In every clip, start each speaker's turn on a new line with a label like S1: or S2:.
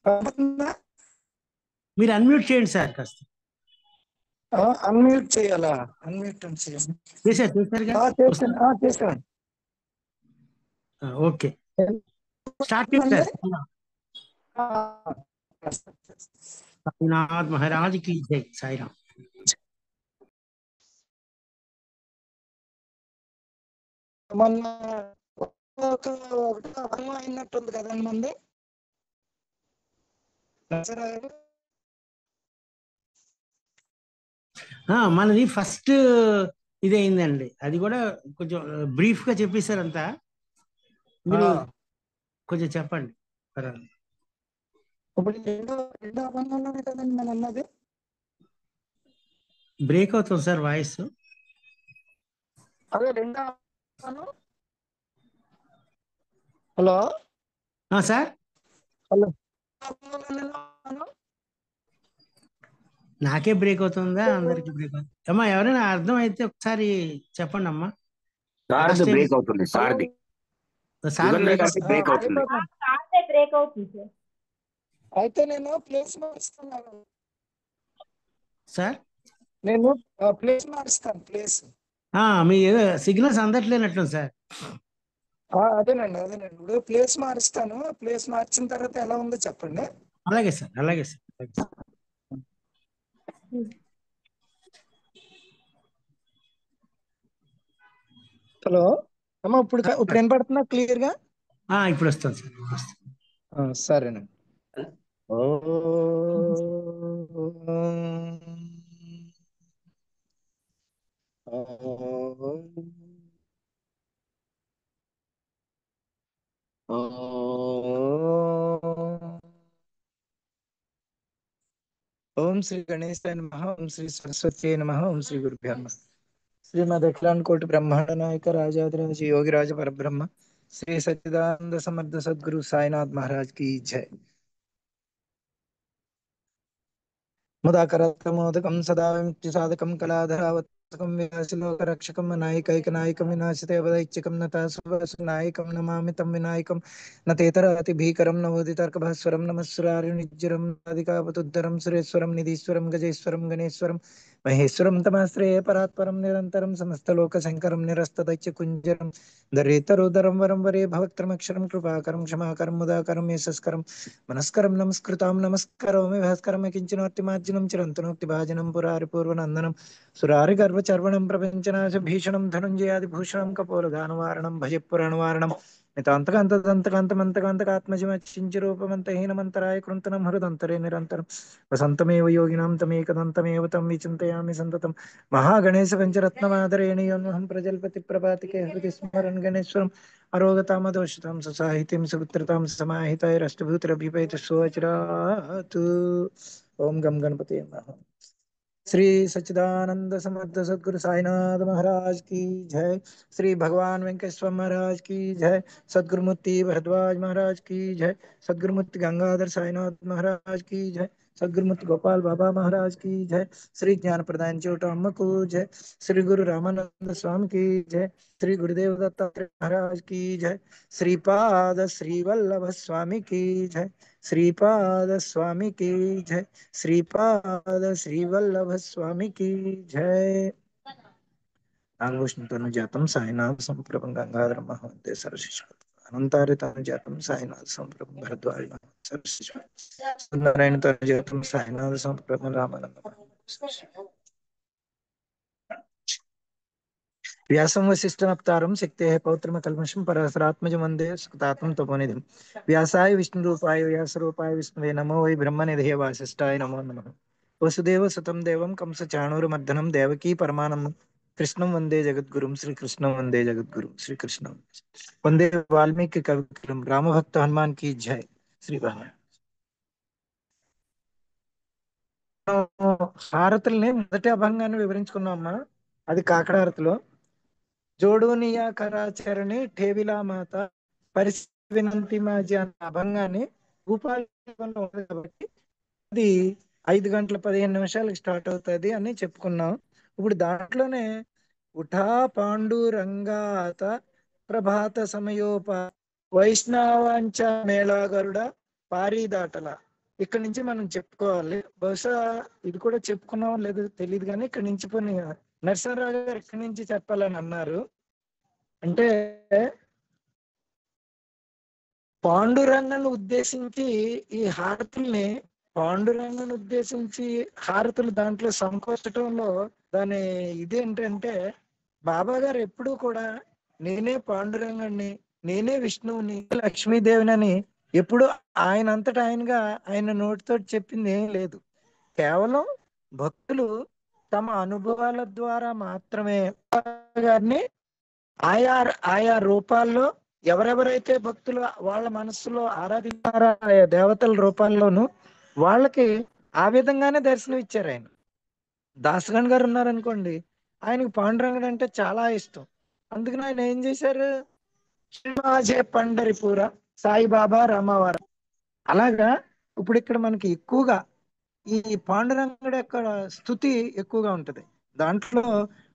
S1: కనపడుతుందా?
S2: మీరు అన్మ్యూట్ చేయండి సార్ కాస్త.
S1: అన్మ్యూట్ చేయాలా? అన్మ్యూట్ చేయాలి. చేశాను.
S2: ఓకే, స్టార్ట్ చేయండి సార్. సాయినాథ్ మహారాజ్ కి జై. సాయిరామ్.
S1: మొన్న ఒకటో అభంగం అయినట్టుంది కదండి మంది.
S2: మనది ఫస్ట్ ఇది అయిందండి. అది కూడా కొంచెం బ్రీఫ్ గా చెప్పేశారంతా. మీరు కొంచెం చెప్పండి.
S1: ఇప్పుడు రెండో అభంగంలోనే కదండి మనం ఉన్నది.
S2: బ్రేక్ అవుతుంది సార్ వాయిస్.
S1: అదే రెండో. Hello
S2: sir.
S1: హలో,
S2: నాకే బ్రేక్ అవుతుందా? అందరికి బ్రేక్ అవుతుంది అమ్మా. ఎవరైనా అర్థం అయితే ఒకసారి చెప్పండి అమ్మా.
S3: బ్రేక్ అవుతుంది సార్ది. బ్రేక్ అవుతుంది.
S1: అయితే నేను ప్లేస్ మారుస్తున్నాను
S2: సార్.
S1: నేను ప్లేస్ మారుస్తాను. ప్లేస్
S2: మీ ఏదో సిగ్నల్స్ అందట్లేనట్లు సార్.
S1: అదేనండి. ఇప్పుడు ప్లేస్ మారుస్తాను. ప్లేస్ మార్చిన తర్వాత ఎలా ఉందో చెప్పండి.
S2: అలాగే సార్, అలాగే సార్.
S1: హలో అమ్మా, ఇప్పుడు వినపడుతుందా క్లియర్ గా?
S2: ఇప్పుడు వస్తుంది సార్.
S1: సరేనండి. ఓం శ్రీ గణేశాయ నమః. ఓం శ్రీ సరస్వత్యై నమః. ఓం శ్రీ గురుభ్యో నమః. శ్రీమద్ అఖిలాండ కోటి బ్రహ్మాండ నాయక రాజాధిరాజ యోగిరాజ పరబ్రహ్మ శ్రీ సచ్చిదానంద సమర్థ సద్గురు సాయినాథ్ మహారాజ్ की जय। ముదాకరమోదకం సదా విముక్తి సాధకం కళాధరావతకం వినాశలోక రక్షకం నాయకైకనాయకం వినాశితేవదైత్యకం నతాసునాయకం నమామి తం వినాయకం నతేతరాతి భీకరం నవోదితర్క భాస్వరం నమస్సురారి నిజ్జరం అధికాపతుద్ధరం సురేశ్వరం నిధీశ్వరం గజేశ్వరం గణేశ్వరం మహేశ్వరం తమాశ్రయే పరాత్పరం నిరంతరం సమస్తలోక శంకరం నిరస్తదైత్య కుంజరం దరేతరోదరం వరం వరే భవక్త్రమక్షరం కృపాకరం క్షమాకరం ముదాకరం యశస్కరం మనస్కరం నమస్కృతాం నమస్కరోమి భాస్కరం కించినోక్తిమార్జనం చిరంతనోక్తి భాజనం పురారి పూర్వనందనం సురారి గర్వచర్వణం ప్రపంచనాశ భీషణం ధనుంజయాది భూషణం కపోలదానవారణం భజపురాణవారణం మితాంతకాంతకాంతమంతకాంతకాత్మజమచ్చించి రూపమంతహీనమంతరాయ కృంతనం హృదంతరే నిరంతరం వసంతమేవ యోగినాం తమేకదంతమేవ తం విచింతయామి సంతతం మహాగణేశ పంచరత్నమాదరేణీయోన్మహం ప్రజల్పతి ప్రభాతికే హృది స్మరన్ గణేశ్వరం అరోగతామదోషితాం ససాహిత్యం సుపుత్రతాం సమాహితైరష్టభూతిరభిపేత సువజ్రాతు। ఓం గం గణపతి నమః। श्री सच्चिदानंद समर्थ सद्गुरु साईनाथ महाराज की जय। श्री भगवान वेंकटेश्वर महाराज की जय। सद्गुरुमूर्ति भरद्वाज महाराज की जय। सद्गुरुमूर्ति गंगाधर साईनाथ महाराज की जय। सद्गुरुमूर्ति गोपाल बाबा महाराज की जय। श्री ज्ञान प्रदान चोटम्म को जय। श्री गुरु रामानंद स्वामी की जय। श्री गुरुदेव दत्तात्रेय महाराज की जय। श्रीपाद श्री वल्लभ स्वामी की जय। श्रीपाद स्वामी की जय। श्रीपाद श्री वल्लभ स्वामी की जय। नागभूषण जातम साईनाथ संप्रभं गंगाधर महंते सरशिष्य अनंतारित जातम साईनाथ संप्रभं भरद्वाज सरशिष्य नारायण जातम साईनाथ संप्रभं रामानंद व्यासं वसिष्ठनप्तारं शक्ते पौत्रम कल्मषं परसरात्मज वंदे सुतात्मं तपोनिधिं व्यासाय विष्णुरूपाय व्यासरूपाय विष्णुवे नमो वै ब्रह्मनिधये वासिष्ठाय नमो नमः। वसुदेव सुतं देवं कंसचाणूरमर्दनं देवकी परमानन्दं कृष्णं वंदे जगद्गुरुं श्रीकृष्णं वंदे जगद्गुरुं श्रीकृष्णं वंदे वाल्मीकि कविकुलं रामभक्त हनुमान की जय। श्री హారతుల్ని మొదటి అభంగాన్ని వివరించుకున్నామా, అది కాకడ హారతిలో జోడోనియా కరాచరణి ఠేవిలా మాత పరివినంతి మాజీ అన్న అభంగాన్ని భూపాలంలో ఉంది కాబట్టి అది 5 గంటల 15 నిమిషాలకు స్టార్ట్ అవుతుంది అని చెప్పుకున్నాం. ఇప్పుడు దాంట్లోనే ఉఠా పాండురంగాత ప్రభాత సమయోప వైష్ణవాంచ మేళాగరుడ పారిదాటల ఇక్కడి నుంచి మనం చెప్పుకోవాలి. బహుశా ఇది కూడా చెప్పుకున్నామో లేదో తెలియదు, కానీ ఇక్కడి నుంచి పోనీ నరసింహరావు గారు ఇక్కడి నుంచి చెప్పాలని అన్నారు. అంటే పాండురంగను ఉద్దేశించి ఈ హారతుల్ని, పాండురంగను ఉద్దేశించి హారతులు దాంట్లో సమకూర్చడంలో దాని ఇదేంటంటే, బాబా గారు ఎప్పుడూ కూడా నేనే పాండురంగణ్ణి, నేనే విష్ణువుని, లక్ష్మీదేవినని ఎప్పుడు ఆయన అంతటా ఆయనగా ఆయన నోటితో చెప్పింది ఏం లేదు. కేవలం భక్తులు తమ అనుభవాల ద్వారా మాత్రమే గారిని ఆయా ఆయా రూపాల్లో ఎవరెవరైతే భక్తులు వాళ్ళ మనస్సులో ఆరాధిస్తారో ఆయా దేవతల రూపాల్లోనూ వాళ్ళకి ఆ విధంగానే దర్శనం ఇచ్చారు ఆయన. దాసగన్ గారు ఉన్నారనుకోండి, ఆయనకి పాండురంగడు అంటే చాలా ఇష్టం. అందుకని ఆయన ఏం చేశారు, శ్రీమాజే పండరిపూర సాయిబాబా రామవారం. అలాగా ఇప్పుడు ఇక్కడ మనకి ఎక్కువగా ఈ పాండురంగడు యొక్క స్థుతి ఎక్కువగా ఉంటది. దాంట్లో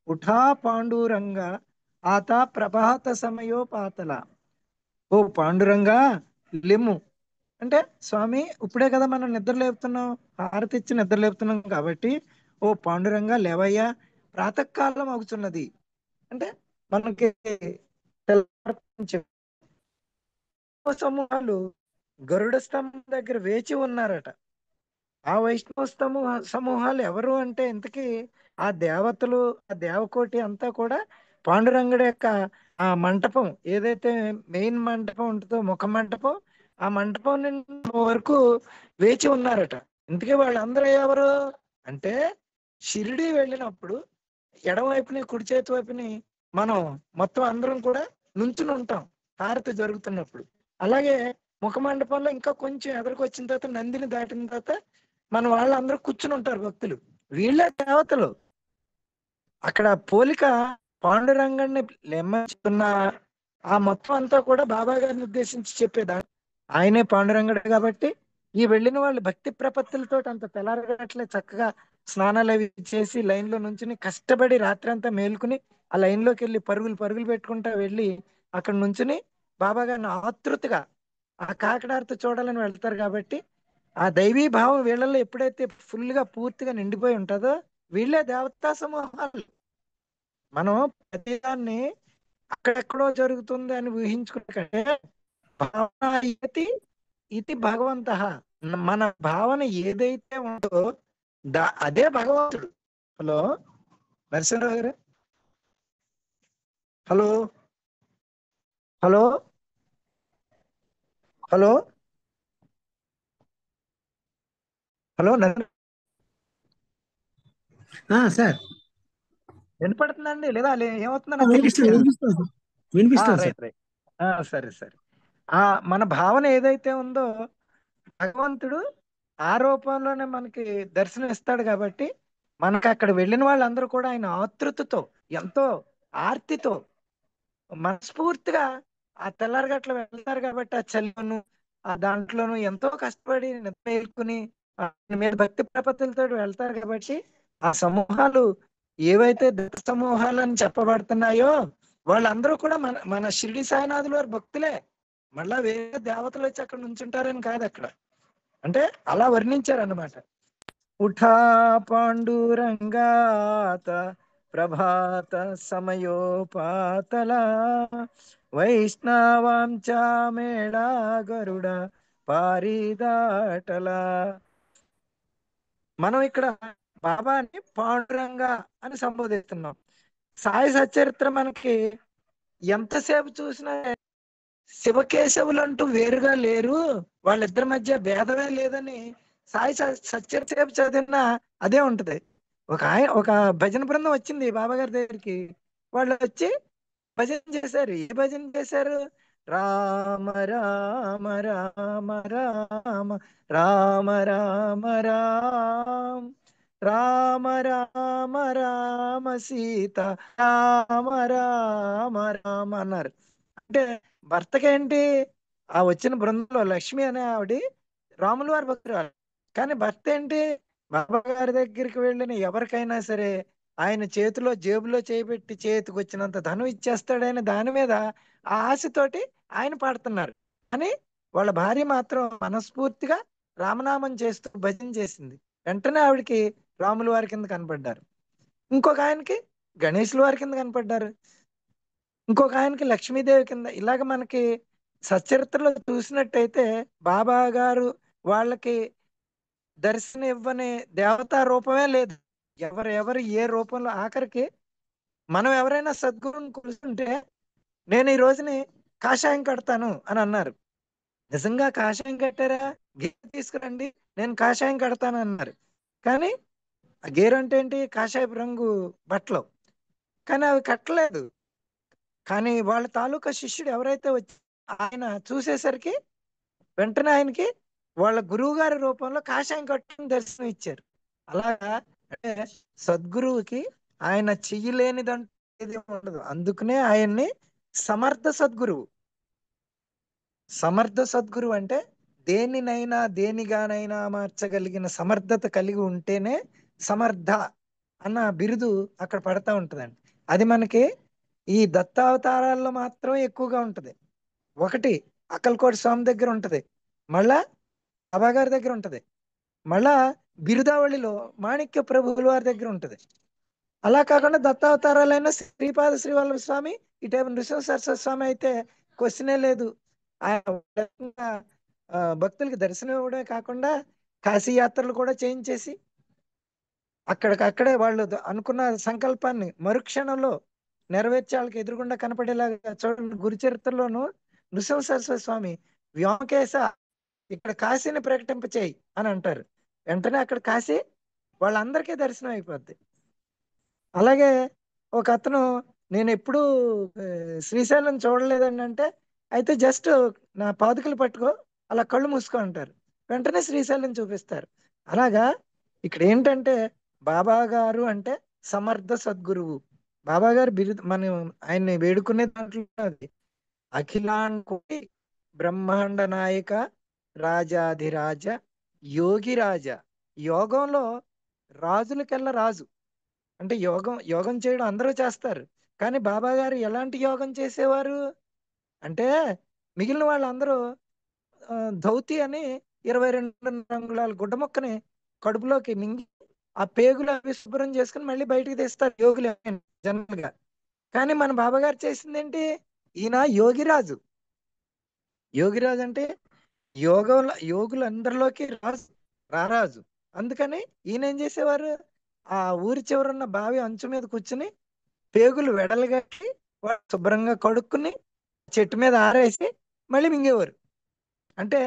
S1: ఉఠా పాండురంగ ఆత ప్రభాత సమయో పాతల, ఓ పాండురంగా లెమ్ము అంటే, స్వామి ఇప్పుడే కదా మనం నిద్ర లేపుతున్నాం, హారతి ఇచ్చి నిద్ర లేపుతున్నాం కాబట్టి ఓ పాండురంగా లేవయ్యా, ప్రాతకాలం అవుతున్నది అంటే మనకి తెల్లవారుతుంది. సమూహాలు గరుడ స్తంభం దగ్గర వేచి ఉన్నారట. ఆ వైష్ణవ సమూహాలు ఎవరు అంటే ఇంతకీ ఆ దేవతలు, ఆ దేవకోటి అంతా కూడా పాండురంగడి యొక్క ఆ మంటపం ఏదైతే మెయిన్ మంటపం ఉంటుందో, ముఖ మంటపం, ఆ మంటపం నిండా వరకు వేచి ఉన్నారట. ఇంతకీ వాళ్ళందరూ ఎవరు అంటే, షిరిడి వెళ్ళినప్పుడు ఎడమవైపుని కుడి చేతి వైపుని మనం మొత్తం అందరం కూడా నుంచుని ఉంటాం హారతి జరుగుతున్నప్పుడు. అలాగే ముఖ మండపంలో ఇంకా కొంచెం ఎదరికి వచ్చిన తర్వాత, నందిని దాటిన తర్వాత మన వాళ్ళందరూ కూర్చుని ఉంటారు భక్తులు. వీళ్ళే దేవతలు. అక్కడ పోలిక పాండురంగడిని లెమ్మన్న ఆ మొత్తం అంతా కూడా బాబా గారిని ఉద్దేశించి చెప్పేదా. ఆయనే పాండురంగడు కాబట్టి ఈ వెళ్ళిన వాళ్ళు భక్తి ప్రపత్తులతో అంత తెల్లారగట్లే చక్కగా స్నానాలు అవి చేసి లైన్ లో నుంచుని కష్టపడి రాత్రి అంతా మేలుకుని ఆ లైన్ లోకి వెళ్ళి పరుగులు పరుగులు పెట్టుకుంటా వెళ్ళి అక్కడ నుంచుని బాబా గారిని ఆతృతగా ఆ కాకడారితో చూడాలని వెళ్తారు. కాబట్టి ఆ దైవీ భావం వీళ్ళల్లో ఎప్పుడైతే ఫుల్ గా పూర్తిగా నిండిపోయి ఉంటుందో వీళ్ళే దేవతా సమూహాలు. మనం ప్రతిదాన్ని అక్కడెక్కడో జరుగుతుంది అని ఊహించుకునే కంటే భావన ఇతి ఇది భగవంత, మన భావన ఏదైతే ఉందో అదే భగవంతుడు. హలో నరసింహరావు గారు, hello hello hello hello
S2: sir
S1: వినపడుతుందండి లేదా ఏమవుతుందో నాకు
S2: వినిపిస్తుంది
S1: తెలియదు.
S2: వినిపిస్తుంది సార్. వినిపిస్తుంది సార్.
S1: రైట్ రైట్, సరే సరే. ఆ మన భావన ఏదైతే ఉందో భగవంతుడు ఆ రూపంలోనే మనకి దర్శనం ఇస్తాడు. కాబట్టి మనకి అక్కడ వెళ్ళిన వాళ్ళందరూ కూడా ఆయన ఆతృతతో, ఎంతో ఆర్తితో, మనస్ఫూర్తిగా ఆ తెల్లారగట్ల వెళ్తారు. కాబట్టి ఆ చలిలోను ఆ దాంట్లోనూ ఎంతో కష్టపడి మేల్కొని ఆయన మీద భక్తి ప్రపత్తులతో వెళ్తారు. కాబట్టి ఆ సమూహాలు ఏవైతే దత్త సమూహాలు అని చెప్పబడుతున్నాయో వాళ్ళందరూ కూడా మన మన షిరిడి సాయినాథుల వారి భక్తులే. మళ్ళా వేరే దేవతలు వచ్చి అక్కడ నుంచుంటారని కాదు. అక్కడ అంటే అలా వర్ణించారన్నమాట. ఉఠా పాండురంగాత ప్రభాత సమయోపాతల వైష్ణవాంచ మేళా గరుడ పారిదాటల. మనం ఇక్కడ బాబాని పాండురంగా అని సంబోధిస్తున్నాం. సాయి సచరిత్ర మనకి ఎంతసేపు చూసినా శివకేశవులు అంటూ వేరుగా లేరు, వాళ్ళిద్దరి మధ్య భేదమే లేదని సాయి సచరిత్ర చదివినా అదే ఉంటది. ఒక భజన బృందం వచ్చింది బాబా గారి దగ్గరికి. వాళ్ళు వచ్చి భజన చేశారు. ఏ భజన చేశారు? రామ రామ రామ రామ రామ రామ రామ రామ రామ రామ సీత రామ రామ రామ అన్నారు. అంటే భర్తకేంటి, ఆ వచ్చిన బృందంలో లక్ష్మి అనే ఆవిడ రాముల వారి భక్తురాలు. కానీ భర్త ఏంటి, బాబా గారి దగ్గరికి వెళ్ళిన ఎవరికైనా సరే ఆయన చేతిలో జేబులో చేపెట్టి చేతికి వచ్చినంత ధనం ఇచ్చేస్తాడని దాని మీద ఆ ఆశతోటి ఆయన పాడుతున్నారు. కానీ వాళ్ళ భార్య మాత్రం మనస్ఫూర్తిగా రామనామం చేస్తూ భజన చేసింది. వెంటనే ఆవిడకి రాముల వారి కింద కనపడ్డారు. ఇంకొక ఆయనకి గణేశుల వారి కింద కనపడ్డారు. ఇంకొక ఆయనకి లక్ష్మీదేవి కింద. ఇలాగ మనకి సచరిత్రలో చూసినట్టయితే బాబా గారు వాళ్ళకి దర్శనం ఇవ్వని దేవతా రూపమే లేదు. ఎవరెవరు ఏ రూపంలో, ఆఖరికి మనం ఎవరైనా సద్గురువుని కొలుస్తుంటే నేను ఈ రోజుని కాషాయం కడతాను అని అన్నారు. నిజంగా కాషాయం కట్టారా? గేరు తీసుకురండి, నేను కాషాయం కడతాను అన్నారు. కానీ ఆ గేరు అంటే ఏంటి? కాషాయపు రంగు బట్టలు. కానీ అవి కట్టలేదు. కానీ వాళ్ళ తాలూకా శిష్యుడు ఎవరైతే వచ్చి ఆయన చూసేసరికి వెంటనే ఆయనకి వాళ్ళ గురువు గారి రూపంలో కాషాయం కట్టుకుని దర్శనం ఇచ్చారు. అలాగా అంటే సద్గురువుకి ఆయన చెయ్యలేనిదంటూ ఏది ఉండదు. అందుకనే ఆయన్ని సమర్థ సద్గురువు. సమర్థ సద్గురువు అంటే దేనినైనా దేనిగానైనా మార్చగలిగిన సమర్థత కలిగి ఉంటేనే సమర్థ అన్న బిరుదు అక్కడ పడతా ఉంటుందండి. అది మనకి ఈ దత్తావతారాల్లో మాత్రం ఎక్కువగా ఉంటది. ఒకటి అక్కలకోట స్వామి దగ్గర ఉంటది, మళ్ళా బాబాగారి దగ్గర ఉంటది, మళ్ళా బిరుదావళిలో మాణిక్య ప్రభువుల వారి దగ్గర ఉంటది. అలా కాకుండా దత్తావతారాలైన శ్రీపాద శ్రీవల్లభ స్వామి, ఇటేమో నృసింహ సరస్వతి స్వామి అయితే క్వశ్చనే లేదు. ఆయన భక్తులకి దర్శనం ఇవ్వడమే కాకుండా కాశీ యాత్రలు కూడా చేయించేసి అక్కడికక్కడే వాళ్ళు అనుకున్న సంకల్పాన్ని మరుక్షణంలో నెరవేర్చి వాళ్ళకి ఎదురుగుండా కనపడేలాగా చూడండి. గురు చరిత్రలోను నృసింహ సరస్వతి స్వామి వ్యోమకేశ ఇక్కడ కాశీని ప్రకటింపచేయి అని అంటారు. వెంటనే అక్కడ కాశీ వాళ్ళందరికీ దర్శనం అయిపోద్ది. అలాగే ఒక అతను నేను ఎప్పుడూ శ్రీశైలం చూడలేదండి అంటే, అయితే జస్ట్ నా పాదుకలు పట్టుకో, అలా కళ్ళు మూసుకో అంటారు. వెంటనే శ్రీశైలం చూపిస్తారు. అలాగా ఇక్కడ ఏంటంటే బాబా గారు అంటే సమర్థ సద్గురువు. బాబా గారు బిరుదు మనం ఆయన్ని వేడుకునే దాంట్లో అది అఖిలాండ కోటి బ్రహ్మాండ నాయక రాజాధిరాజ యోగి రాజ. యోగంలో రాజులకెల్లా రాజు. అంటే యోగం యోగం చేయడం అందరూ చేస్తారు. కానీ బాబా గారు ఎలాంటి యోగం చేసేవారు అంటే మిగిలిన వాళ్ళందరూ ధౌతి అని 22 రంగుళాల గుడ్డ మొక్కని కడుపులోకి మింగి ఆ పేగులు అవి శుభ్రం చేసుకుని మళ్ళీ బయటికి తీస్తారు యోగులు జనరల్ గా. కానీ మన బాబా గారు చేసింది ఏంటి? ఈయన యోగిరాజు. యోగిరాజు అంటే యోగులందరిలోకి రాజు, రారాజు. అందుకని ఈయన ఏం చేసేవారు? ఆ ఊరి చివరున్న బావి అంచు మీద కూర్చుని పేగులు వెడలుగట్టి శుభ్రంగా కడుక్కుని చెట్టు మీద ఆరేసి మళ్ళీ మింగేవారు. అంటే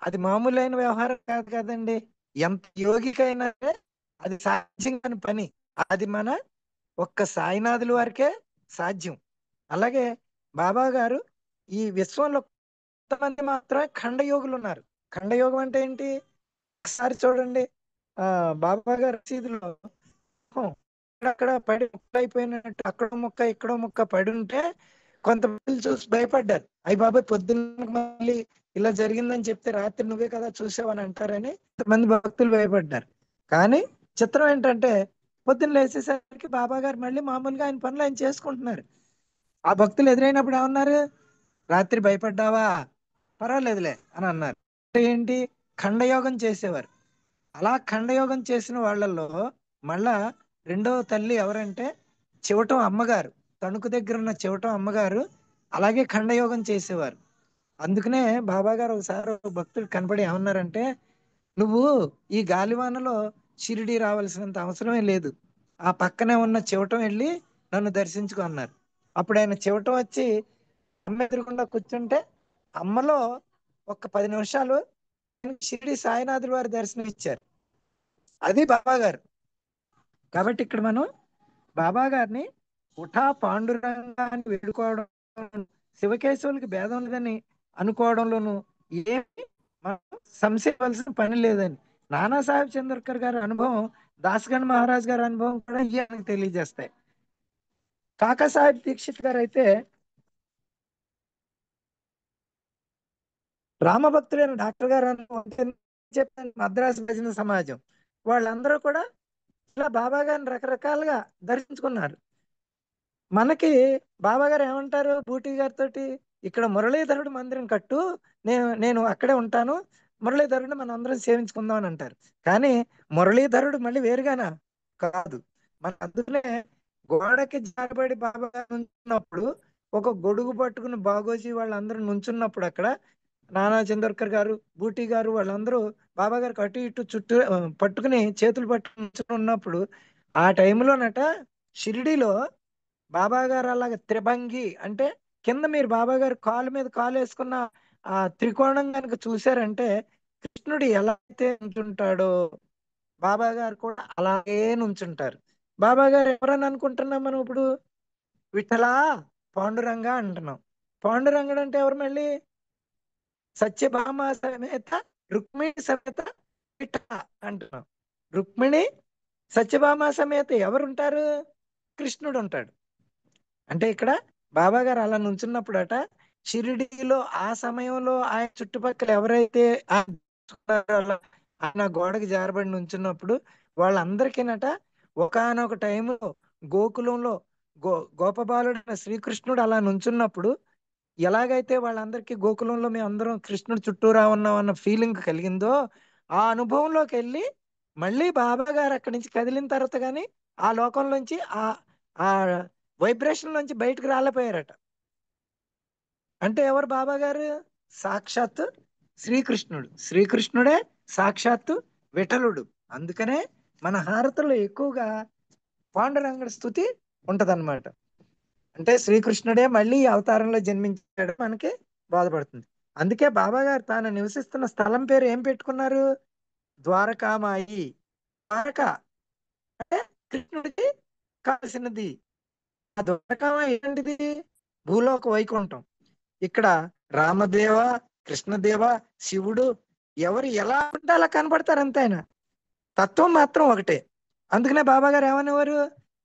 S1: అది మామూలైన వ్యవహారం కాదు కదండి. ఎంత యోగికైనా సరే అది సాధ్యం కాని పని. అది మన ఒక్క సాయినాథుల వారికే సాధ్యం. అలాగే బాబా గారు ఈ విశ్వంలో కొంతమంది మాత్రమే ఖండయోగులు ఉన్నారు. ఖండయోగం అంటే ఏంటి? ఒకసారి చూడండి, బాబా గారి రసీదులో అక్కడ పడి ముక్కలైపోయినట్టు అక్కడో ముక్క ఇక్కడో ముక్క పడి ఉంటే కొంతమంది చూసి భయపడ్డారు. అయ్యి బాబాయ్ పొద్దున్న మళ్ళీ ఇలా జరిగిందని చెప్తే రాత్రి నువ్వే కదా చూసావని అంటారని కొంతమంది భక్తులు భయపడ్డారు. కానీ చిత్రం ఏంటంటే పొద్దున్న లేచేసరికి బాబా గారు మళ్ళీ మామూలుగా ఆయన పనులు ఆయన చేసుకుంటున్నారు. ఆ భక్తులు ఎదురైనప్పుడు ఏమన్నారు? రాత్రి భయపడ్డావా? పర్వాలేదులే అని అన్నారు. ఏంటి? ఖండయోగం చేసేవారు. అలా ఖండయోగం చేసిన వాళ్ళల్లో మళ్ళా రెండవ తల్లి ఎవరంటే చివటం అమ్మగారు. తణుకు దగ్గర ఉన్న చివటం అమ్మగారు అలాగే ఖండయోగం చేసేవారు. అందుకనే బాబా గారు ఒకసారి భక్తుడు కనపడి ఏమన్నారంటే, నువ్వు ఈ గాలివానలో షిరిడి రావాల్సినంత అవసరమే లేదు, ఆ పక్కనే ఉన్న చివటం వెళ్ళి నన్ను దర్శించుకో అన్నారు. అప్పుడు ఆయన చివటం వచ్చి అమ్మ ఎదురుకుండా కూర్చుంటే అమ్మలో ఒక 10 నిమిషాలు షిరిడి సాయినాథుల వారి దర్శనం ఇచ్చారు. అది బాబా గారు. కాబట్టి ఇక్కడ మనం బాబా గారిని ఉఠా పాండురంగా అని వేడుకోవడం, శివకేశవులకి భేదం లేదని అనుకోవడంలోనూ ఏమి మనం సంశయించవలసిన పని లేదని నానాసాహెబ్ చంద్రకర్ గారి అనుభవం, దాసగణ్ మహారాజ్ గారి అనుభవం కూడా ఇవన్నీ తెలియజేస్తాయి. కాకాసాహెబ్ దీక్షిత్ గారు అయితే రామభక్తుడైన డాక్టర్ గారు అనుభవం చెప్పాను. మద్రాసు భజన సమాజం వాళ్ళందరూ కూడా ఇలా బాబా గారిని రకరకాలుగా దర్శించుకున్నారు. మనకి బాబా గారు ఏమంటారు బూటీ గారితో? ఇక్కడ మురళీధరుడు మందిరం కట్టు, నేను అక్కడే ఉంటాను, మురళీధరుడు మనం అందరం సేవించుకుందాం అని అంటారు. కానీ మురళీధరుడు మళ్ళీ వేరుగానా? కాదు. మన అందుకనే గోడకి జారబడి బాబా గారు నుంచున్నప్పుడు, ఒక గొడుగు పట్టుకుని బాగోజీ వాళ్ళందరూ నుంచున్నప్పుడు అక్కడ నానా చందోర్కర్ గారు, బూటీ గారు వాళ్ళందరూ బాబా గారికి అటు ఇటు చుట్టూ పట్టుకుని చేతులు పట్టుకుని నుంచుని ఉన్నప్పుడు, ఆ టైంలోనట షిరిడీలో బాబా గారు అలాగ త్రిభంగి అంటే కింద మీరు బాబా గారు కాలు మీద కాలు వేసుకున్న ఆ త్రికోణం కనుక చూశారంటే, కృష్ణుడు ఎలా అయితే నుంచుంటాడో బాబా గారు కూడా అలాగే నుంచుంటారు. బాబా గారు ఎవరని అనుకుంటున్నాం మనం ఇప్పుడు? విఠలా, పాండురంగ అంటున్నాం. పాండురంగడు అంటే ఎవరు మళ్ళీ? సత్యభామ సమేత రుక్మిణి సమేత విఠల అంటున్నాం. రుక్మిణి సత్యభామ సమేత ఎవరుంటారు? కృష్ణుడు ఉంటాడు. అంటే ఇక్కడ బాబా గారు అలా నుంచున్నప్పుడట షిరిడీలో ఆ సమయంలో ఆయన చుట్టుపక్కల ఎవరైతే ఆయన గోడకి జారబడి నుంచున్నప్పుడు వాళ్ళందరికీనట ఒకానొక టైంలో గోకులంలో గోపబాలుడైన శ్రీకృష్ణుడు అలా నుంచున్నప్పుడు ఎలాగైతే వాళ్ళందరికీ గోకులంలో మేము అందరం కృష్ణుడు చుట్టూరా ఉన్నాం అన్న ఫీలింగ్ కలిగిందో, ఆ అనుభవంలోకి వెళ్ళి మళ్ళీ బాబా గారు అక్కడి నుంచి కదిలిన తర్వాత కానీ ఆ లోకంలోంచి ఆ ఆ వైబ్రేషన్ నుంచి బయటకు రాలేపోయారట. అంటే ఎవరు బాబా గారు? సాక్షాత్ శ్రీకృష్ణుడు. శ్రీకృష్ణుడే సాక్షాత్తు విఠలుడు. అందుకనే మన హారతుల్లో ఎక్కువగా పాండురంగడి స్థుతి ఉంటదన్నమాట. అంటే శ్రీకృష్ణుడే మళ్ళీ ఈ అవతారంలో జన్మించాడు మనకి బోధపడుతుంది. అందుకే బాబా గారు తాను నివసిస్తున్న స్థలం పేరు ఏం పెట్టుకున్నారు? ద్వారకామాయి. ద్వారక అంటే కృష్ణుడికి కావలసినది. ఆ ద్వారకామాయి ఏంటిది? భూలోక వైకుంఠం. ఇక్కడ రామదేవ, కృష్ణదేవ, శివుడు ఎవరు ఎలా ఉంటే అలా కనపడతారు అంతే. ఆయన తత్వం మాత్రం ఒకటే. అందుకనే బాబా గారు ఏమనేవారు?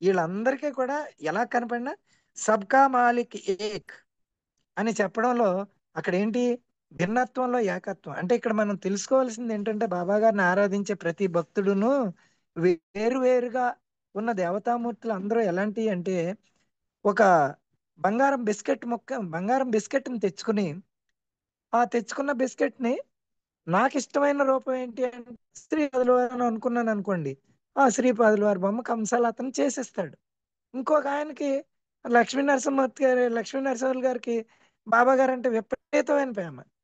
S1: వీళ్ళందరికీ కూడా ఎలా కనపడినా సబ్కా మాలిక్ ఏక్ అని చెప్పడంలో అక్కడ ఏంటి? భిన్నత్వంలో ఏకత్వం. అంటే ఇక్కడ మనం తెలుసుకోవాల్సింది ఏంటంటే, బాబా గారిని ఆరాధించే ప్రతి భక్తుడును వేరువేరుగా ఉన్న దేవతామూర్తులు అందరూ ఎలాంటి అంటే, ఒక బంగారం బిస్కెట్ని తెచ్చుకుని, ఆ తెచ్చుకున్న బిస్కెట్ని నాకు ఇష్టమైన రూపం ఏంటి అంటే శ్రీపాదుల వారు అని అనుకున్నాను అనుకోండి, ఆ శ్రీపాదుల వారి బొమ్మ కంసాలు అతను చేసేస్తాడు. ఇంకొక ఆయనకి లక్ష్మీ నరసింహులు గారికి బాబా గారు అంటే విపరీతమైన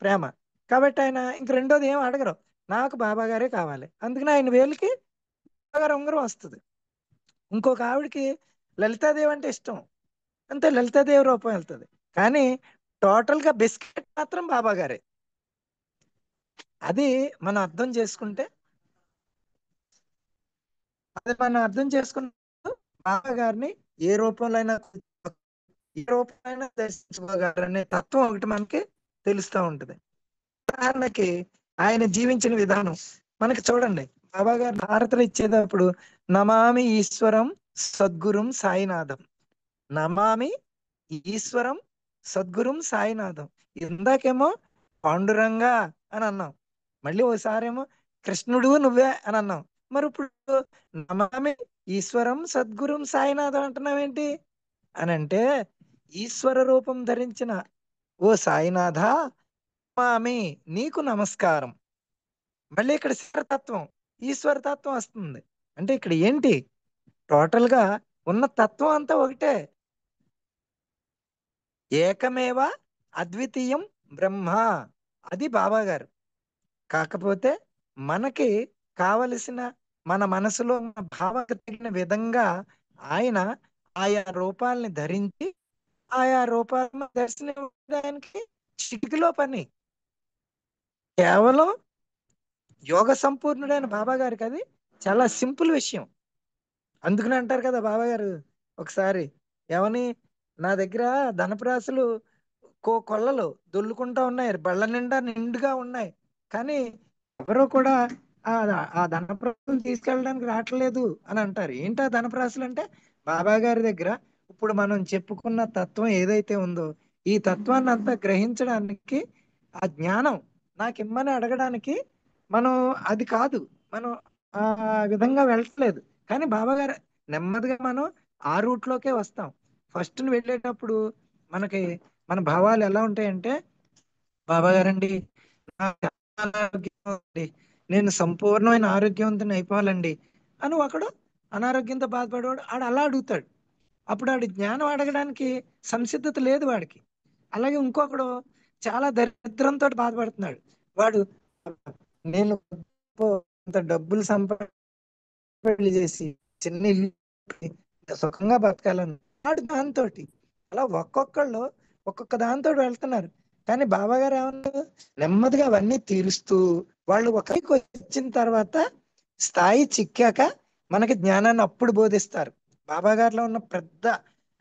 S1: ప్రేమ. కాబట్టి ఆయన ఇంక రెండోది ఏం అడగరు, నాకు బాబా గారే కావాలి. అందుకని ఆయన వేలికి బాబా గారి ఉంగరం వస్తుంది. ఇంకొక ఆవిడకి లలితాదేవి అంటే ఇష్టం, అంతే లలితాదేవి రూపం వెళ్తుంది. కానీ టోటల్గా బిస్కెట్ మాత్రం బాబా గారే. అది మనం అర్థం చేసుకుంటే బాబా గారిని ఏ రూపంలో అయినా దర్శించుకోగలరనే తత్వం ఒకటి మనకి తెలుస్తూ ఉంటది. ఉదాహరణకి ఆయన జీవించిన విధానం మనకి చూడండి. బాబా గారు హారతలు ఇచ్చేటప్పుడు నమామి ఈశ్వరం సద్గురుం సాయినాథం, నమామి ఈశ్వరం సద్గురుం సాయినాథం. ఇందాకేమో పాండురంగా అని అన్నాం, మళ్ళీ ఓసారేమో కృష్ణుడు నువ్వే అని అన్నాం. మరి ఇప్పుడు నమామి ఈశ్వరం సద్గురుం సాయినాథం అంటున్నావేంటి అని అంటే, ఈశ్వర రూపం ధరించిన ఓ సాయినాథ, నమామి నీకు నమస్కారం. మళ్ళీ ఇక్కడ ఈశ్వరతత్వం వస్తుంది. అంటే ఇక్కడ ఏంటి? టోటల్ గా ఉన్న తత్వం అంతా ఒకటే. ఏకమేవ అద్వితీయం బ్రహ్మ. అది బాబా గారు. కాకపోతే మనకి కావలసిన మన మనసులో ఉన్న భావనకు తగిన విధంగా ఆయన ఆయా రూపాలని ధరించి ఆయా రూపాలను దర్శనానికి చిటికలో పని. కేవలం యోగ సంపూర్ణుడైన బాబా గారికి అది చాలా సింపుల్ విషయం. అందుకని అంటారు కదా బాబా గారు ఒకసారి ఏమని, నా దగ్గర ధనపురాసులు కొల్లలు దొల్లుకుంటా ఉన్నాయి, బళ్ళ నిండా నిండుగా ఉన్నాయి, కానీ ఎవరో కూడా ఆ ఆ ధనప్రాసులు తీసుకెళ్ళడానికి రావట్లేదు అని అంటారు. ఏంటి ఆ ధనప్రాసులు అంటే, బాబా గారి దగ్గర ఇప్పుడు మనం చెప్పుకున్న తత్వం ఏదైతే ఉందో ఈ తత్వాన్ని అంతా గ్రహించడానికి ఆ జ్ఞానం నాకు ఇమ్మని అడగడానికి మనం అది కాదు, మనం ఆ విధంగా వెళ్ళట్లేదు. కానీ బాబా గారు నెమ్మదిగా మనం ఆ రూట్లోకే వస్తాం. ఫస్ట్ వెళ్ళేటప్పుడు మనకి మన భావాలు ఎలా ఉంటాయంటే, బాబా గారండి అనారోగ్యం ఉంది, నేను సంపూర్ణమైన ఆరోగ్యవంతుని అయిపోవాలండి అని ఒకడు అనారోగ్యంతో బాధపడేవాడు ఆడు అలా అడుగుతాడు. అప్పుడు ఆడు జ్ఞానం అడగడానికి సంసిద్ధత లేదు వాడికి. అలాగే ఇంకొకడు చాలా దరిద్రంతో బాధపడుతున్నాడు. వాడు నేను అంత డబ్బులు పెళ్లి చేసి చిన్న ఇల్లు సుఖంగా బతకాలని వాడు దాంతో అలా ఒక్కొక్కళ్ళు ఒక్కొక్క దాంతో వెళ్తున్నారు. కానీ బాబా గారు ఏమన్నారు, నెమ్మదిగా అవన్నీ తీరుస్తూ వాళ్ళు ఒకరికి వచ్చిన తర్వాత స్థాయి చిక్కాక మనకి జ్ఞానాన్ని అప్పుడు బోధిస్తారు. బాబా గారిలో ఉన్న పెద్ద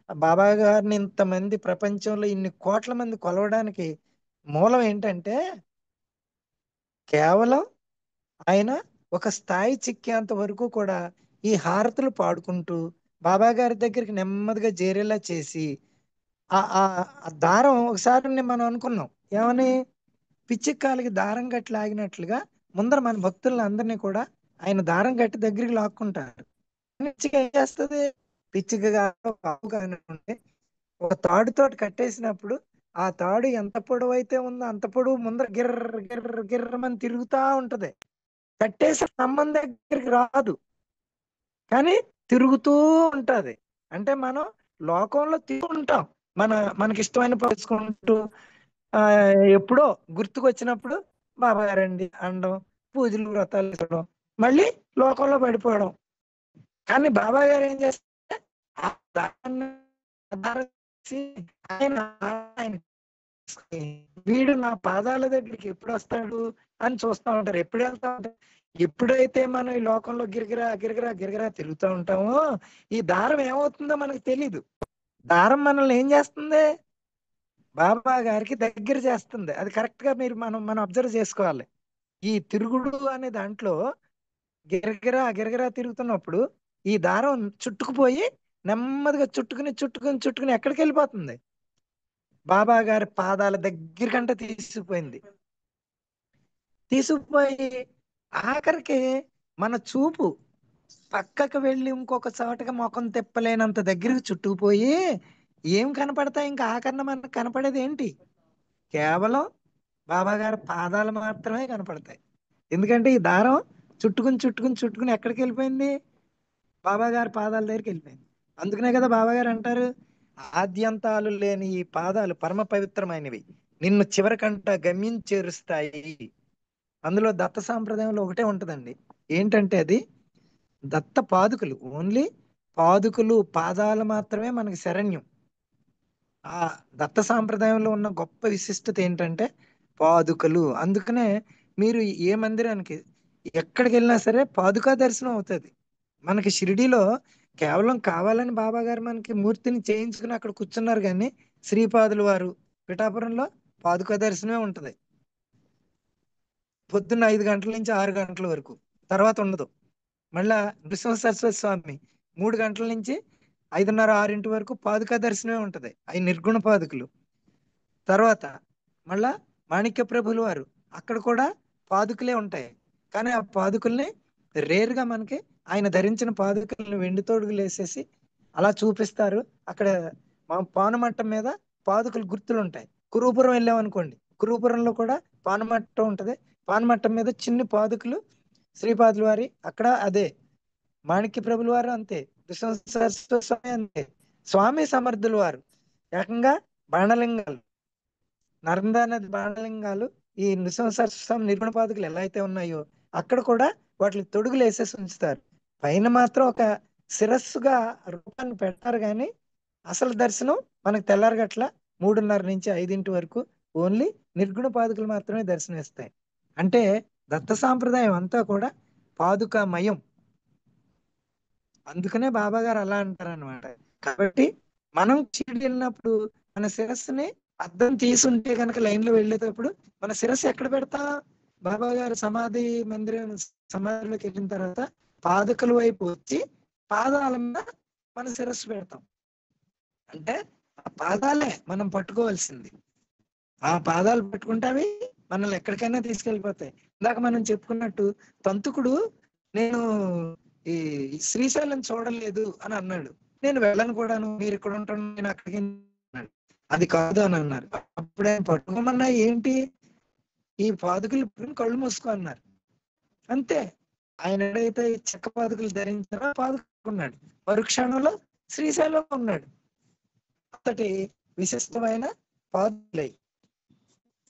S1: బాబా గారిని ఇంతమంది ప్రపంచంలో ఇన్ని కోట్ల మంది కొలవడానికి మూలం ఏంటంటే కేవలం ఆయన ఒక స్థాయి చిక్కేంత వరకు కూడా ఈ హారతులు పాడుకుంటూ బాబా గారి దగ్గరికి నెమ్మదిగా చేరేలా చేసి ఆ ఆ ఆ దారం ఒకసారి మనం అనుకున్నాం ఏమని, పిచ్చిక్కాలకి దారం కట్టి లాగినట్లుగా ముందర మన భక్తులను అందరినీ కూడా ఆయన దారం కట్టి దగ్గరికి లాక్కుంటారు. పిచ్చిక ఏం చేస్తుంది, పిచ్చిక కానివ్వండి ఒక తాడుతోటి కట్టేసినప్పుడు ఆ తాడు ఎంత పొడవు అయితే ఉందో అంత పొడవు ముందర గిర్ర గిర్ర గిర్రమని తిరుగుతా ఉంటది. కట్టేసిన స్తంభం దగ్గరికి రాదు, కానీ తిరుగుతూ ఉంటది. అంటే మనం లోకంలో తిరుగుంటాం, మనకి ఇష్టమైన పరుచుకుంటూ ఎప్పుడో గుర్తుకొచ్చినప్పుడు బాబా గారండి అనడం, పూజలు వ్రతాలు ఇవ్వడం, మళ్ళీ లోకంలో పడిపోవడం. కానీ బాబా గారు ఏం చేస్తే ఆ దాన్ని ఆధారించి ఆయన వీడు నా పాదాల దగ్గరికి ఎప్పుడు వస్తాడు అని చూస్తూ ఉంటారు. ఎప్పుడు వెళ్తా ఉంటారు, ఎప్పుడైతే మనం ఈ లోకంలో గిరిగిరా గిరిగిరా గిరిగిరా తిరుగుతూ ఉంటామో ఈ దారం ఏమవుతుందో మనకు తెలీదు. దారం మనల్ని ఏం చేస్తుంది, బాబా గారికి దగ్గర చేస్తుంది. అది కరెక్ట్ గా మనం అబ్జర్వ్ చేసుకోవాలి. ఈ తిరుగుడు అనే దాంట్లో గిరగిరా గిరగిరా తిరుగుతున్నప్పుడు ఈ దారం చుట్టుకుపోయి నెమ్మదిగా చుట్టుకుని ఎక్కడికి వెళ్ళిపోతుంది, బాబా గారి పాదాల దగ్గరికంటే తీసుకుపోయి ఆఖరికి మన చూపు పక్కకు వెళ్ళి ఇంకొక చోటకి ముఖం తిప్పలేనంత దగ్గరికి చుట్టుకుపోయి ఏం కనపడతాయి, ఇంకా ఆఖరణ మనకు కనపడేది ఏంటి, కేవలం బాబా గారి పాదాలు మాత్రమే కనపడతాయి. ఎందుకంటే ఈ దారం చుట్టుకుని ఎక్కడికి వెళ్ళిపోయింది, బాబా గారి పాదాల దగ్గరికి వెళ్ళిపోయింది. అందుకనే కదా బాబా గారు అంటారు, ఆద్యంతాలు లేని ఈ పాదాలు పరమ పవిత్రమైనవి, నిన్ను చివరికంట గమ్యం చేరుస్తాయి. అందులో దత్త సాంప్రదాయంలో ఒకటే ఉంటదండి, ఏంటంటే అది దత్త పాదుకలు, ఓన్లీ పాదుకలు పాదాలు మాత్రమే మనకి శరణ్యం. ఆ దత్త సాంప్రదాయంలో ఉన్న గొప్ప విశిష్టత ఏంటంటే పాదుకలు. అందుకనే మీరు ఏ మందిరానికి ఎక్కడికి వెళ్ళినా సరే పాదుకా దర్శనం అవుతుంది. మనకి షిరిడీలో కేవలం కావాలని బాబా గారు మనకి మూర్తిని చేయించుకుని అక్కడ కూర్చున్నారు, కానీ శ్రీపాదుల వారు పిఠాపురంలో పాదుకా దర్శనమే ఉంటది. పొద్దున్న 5 గంటల నుంచి 6 గంటల వరకు, తర్వాత ఉండదు. మళ్ళా నృసింహ సరస్వతి స్వామి 3 గంటల నుంచి 5:30 6 వరకు పాదుకా దర్శనమే ఉంటది, అవి నిర్గుణ పాదుకలు. తర్వాత మళ్ళా మాణిక్య ప్రభులు వారు అక్కడ కూడా పాదుకలే ఉంటాయి, కానీ ఆ పాదుకల్ని రేరుగా మనకి ఆయన ధరించిన పాదుకల్ని వెండి తోడుగులు వేసేసి అలా చూపిస్తారు. అక్కడ పానుమట్టం మీద పాదుకలు గుర్తులు ఉంటాయి. కురుపురం వెళ్ళామనుకోండి, కురుపురంలో కూడా పానుమట్టం ఉంటది, పానుమట్టం మీద చిన్ని పాదుకలు శ్రీపాదుల వారి అక్కడ అదే. మాణిక్య ప్రభుల వారు అంతే, విశ్వ సరస్వతి స్వామి అంతే, స్వామి సమర్థుల వారు ఏకంగా బాణలింగాలు, నర్మదా నది బాణలింగాలు ఈ నృసింహ సరస్వతి స్వామి నిర్గుణ పాదుకలు ఎలా అయితే ఉన్నాయో అక్కడ కూడా వాటికి తొడుగులు వేసేసి ఉంచుతారు. పైన మాత్రం ఒక శిరస్సుగా రూపాన్ని పెడతారు, కానీ అసలు దర్శనం మనకు తెల్లారగట్ల 3:30 నుంచి 5 వరకు ఓన్లీ నిర్గుణ పాదుకలు మాత్రమే దర్శనం ఇస్తాయి. అంటే దత్త సాంప్రదాయం అంతా కూడా పాదుకామయం. అందుకనే బాబా గారు అలా అంటారు అనమాట. కాబట్టి మనం చీడి వెళ్ళినప్పుడు మన శిరస్సుని అద్దం తీసుంటే కనుక లైన్ లో వెళ్ళేటప్పుడు మన శిరస్సు ఎక్కడ పెడతాం, బాబా గారు సమాధిలోకి వెళ్ళిన తర్వాత పాదుకల వైపు వచ్చి పాదాల మీద మన శిరస్సు పెడతాం. అంటే ఆ పాదాలే మనం పట్టుకోవాల్సింది. ఆ పాదాలు పట్టుకుంటే అవి మనల్ని ఎక్కడికైనా తీసుకెళ్ళిపోతాయి. ఇందాక మనం చెప్పుకున్నట్టు తంతుకుడు నేను ఈ శ్రీశైలం చూడలేదు అని అన్నాడు. నేను వెళ్ళను కూడాను, మీరు ఇక్కడ ఉంటాను, నేను అక్కడికి అన్నాడు. అది కాదు అని అన్నారు. అప్పుడే పట్టుకోమన్నా ఏంటి, ఈ పాదుకలు కళ్ళు మూసుకో అన్నారు. అంతే. ఆయన ఎడైతే చెక్క పాదుకలు ధరించారో పాదుకున్నాడు, మరుక్షణంలో శ్రీశైలం ఉన్నాడు. అంతటి విశిష్టమైన పాదులై.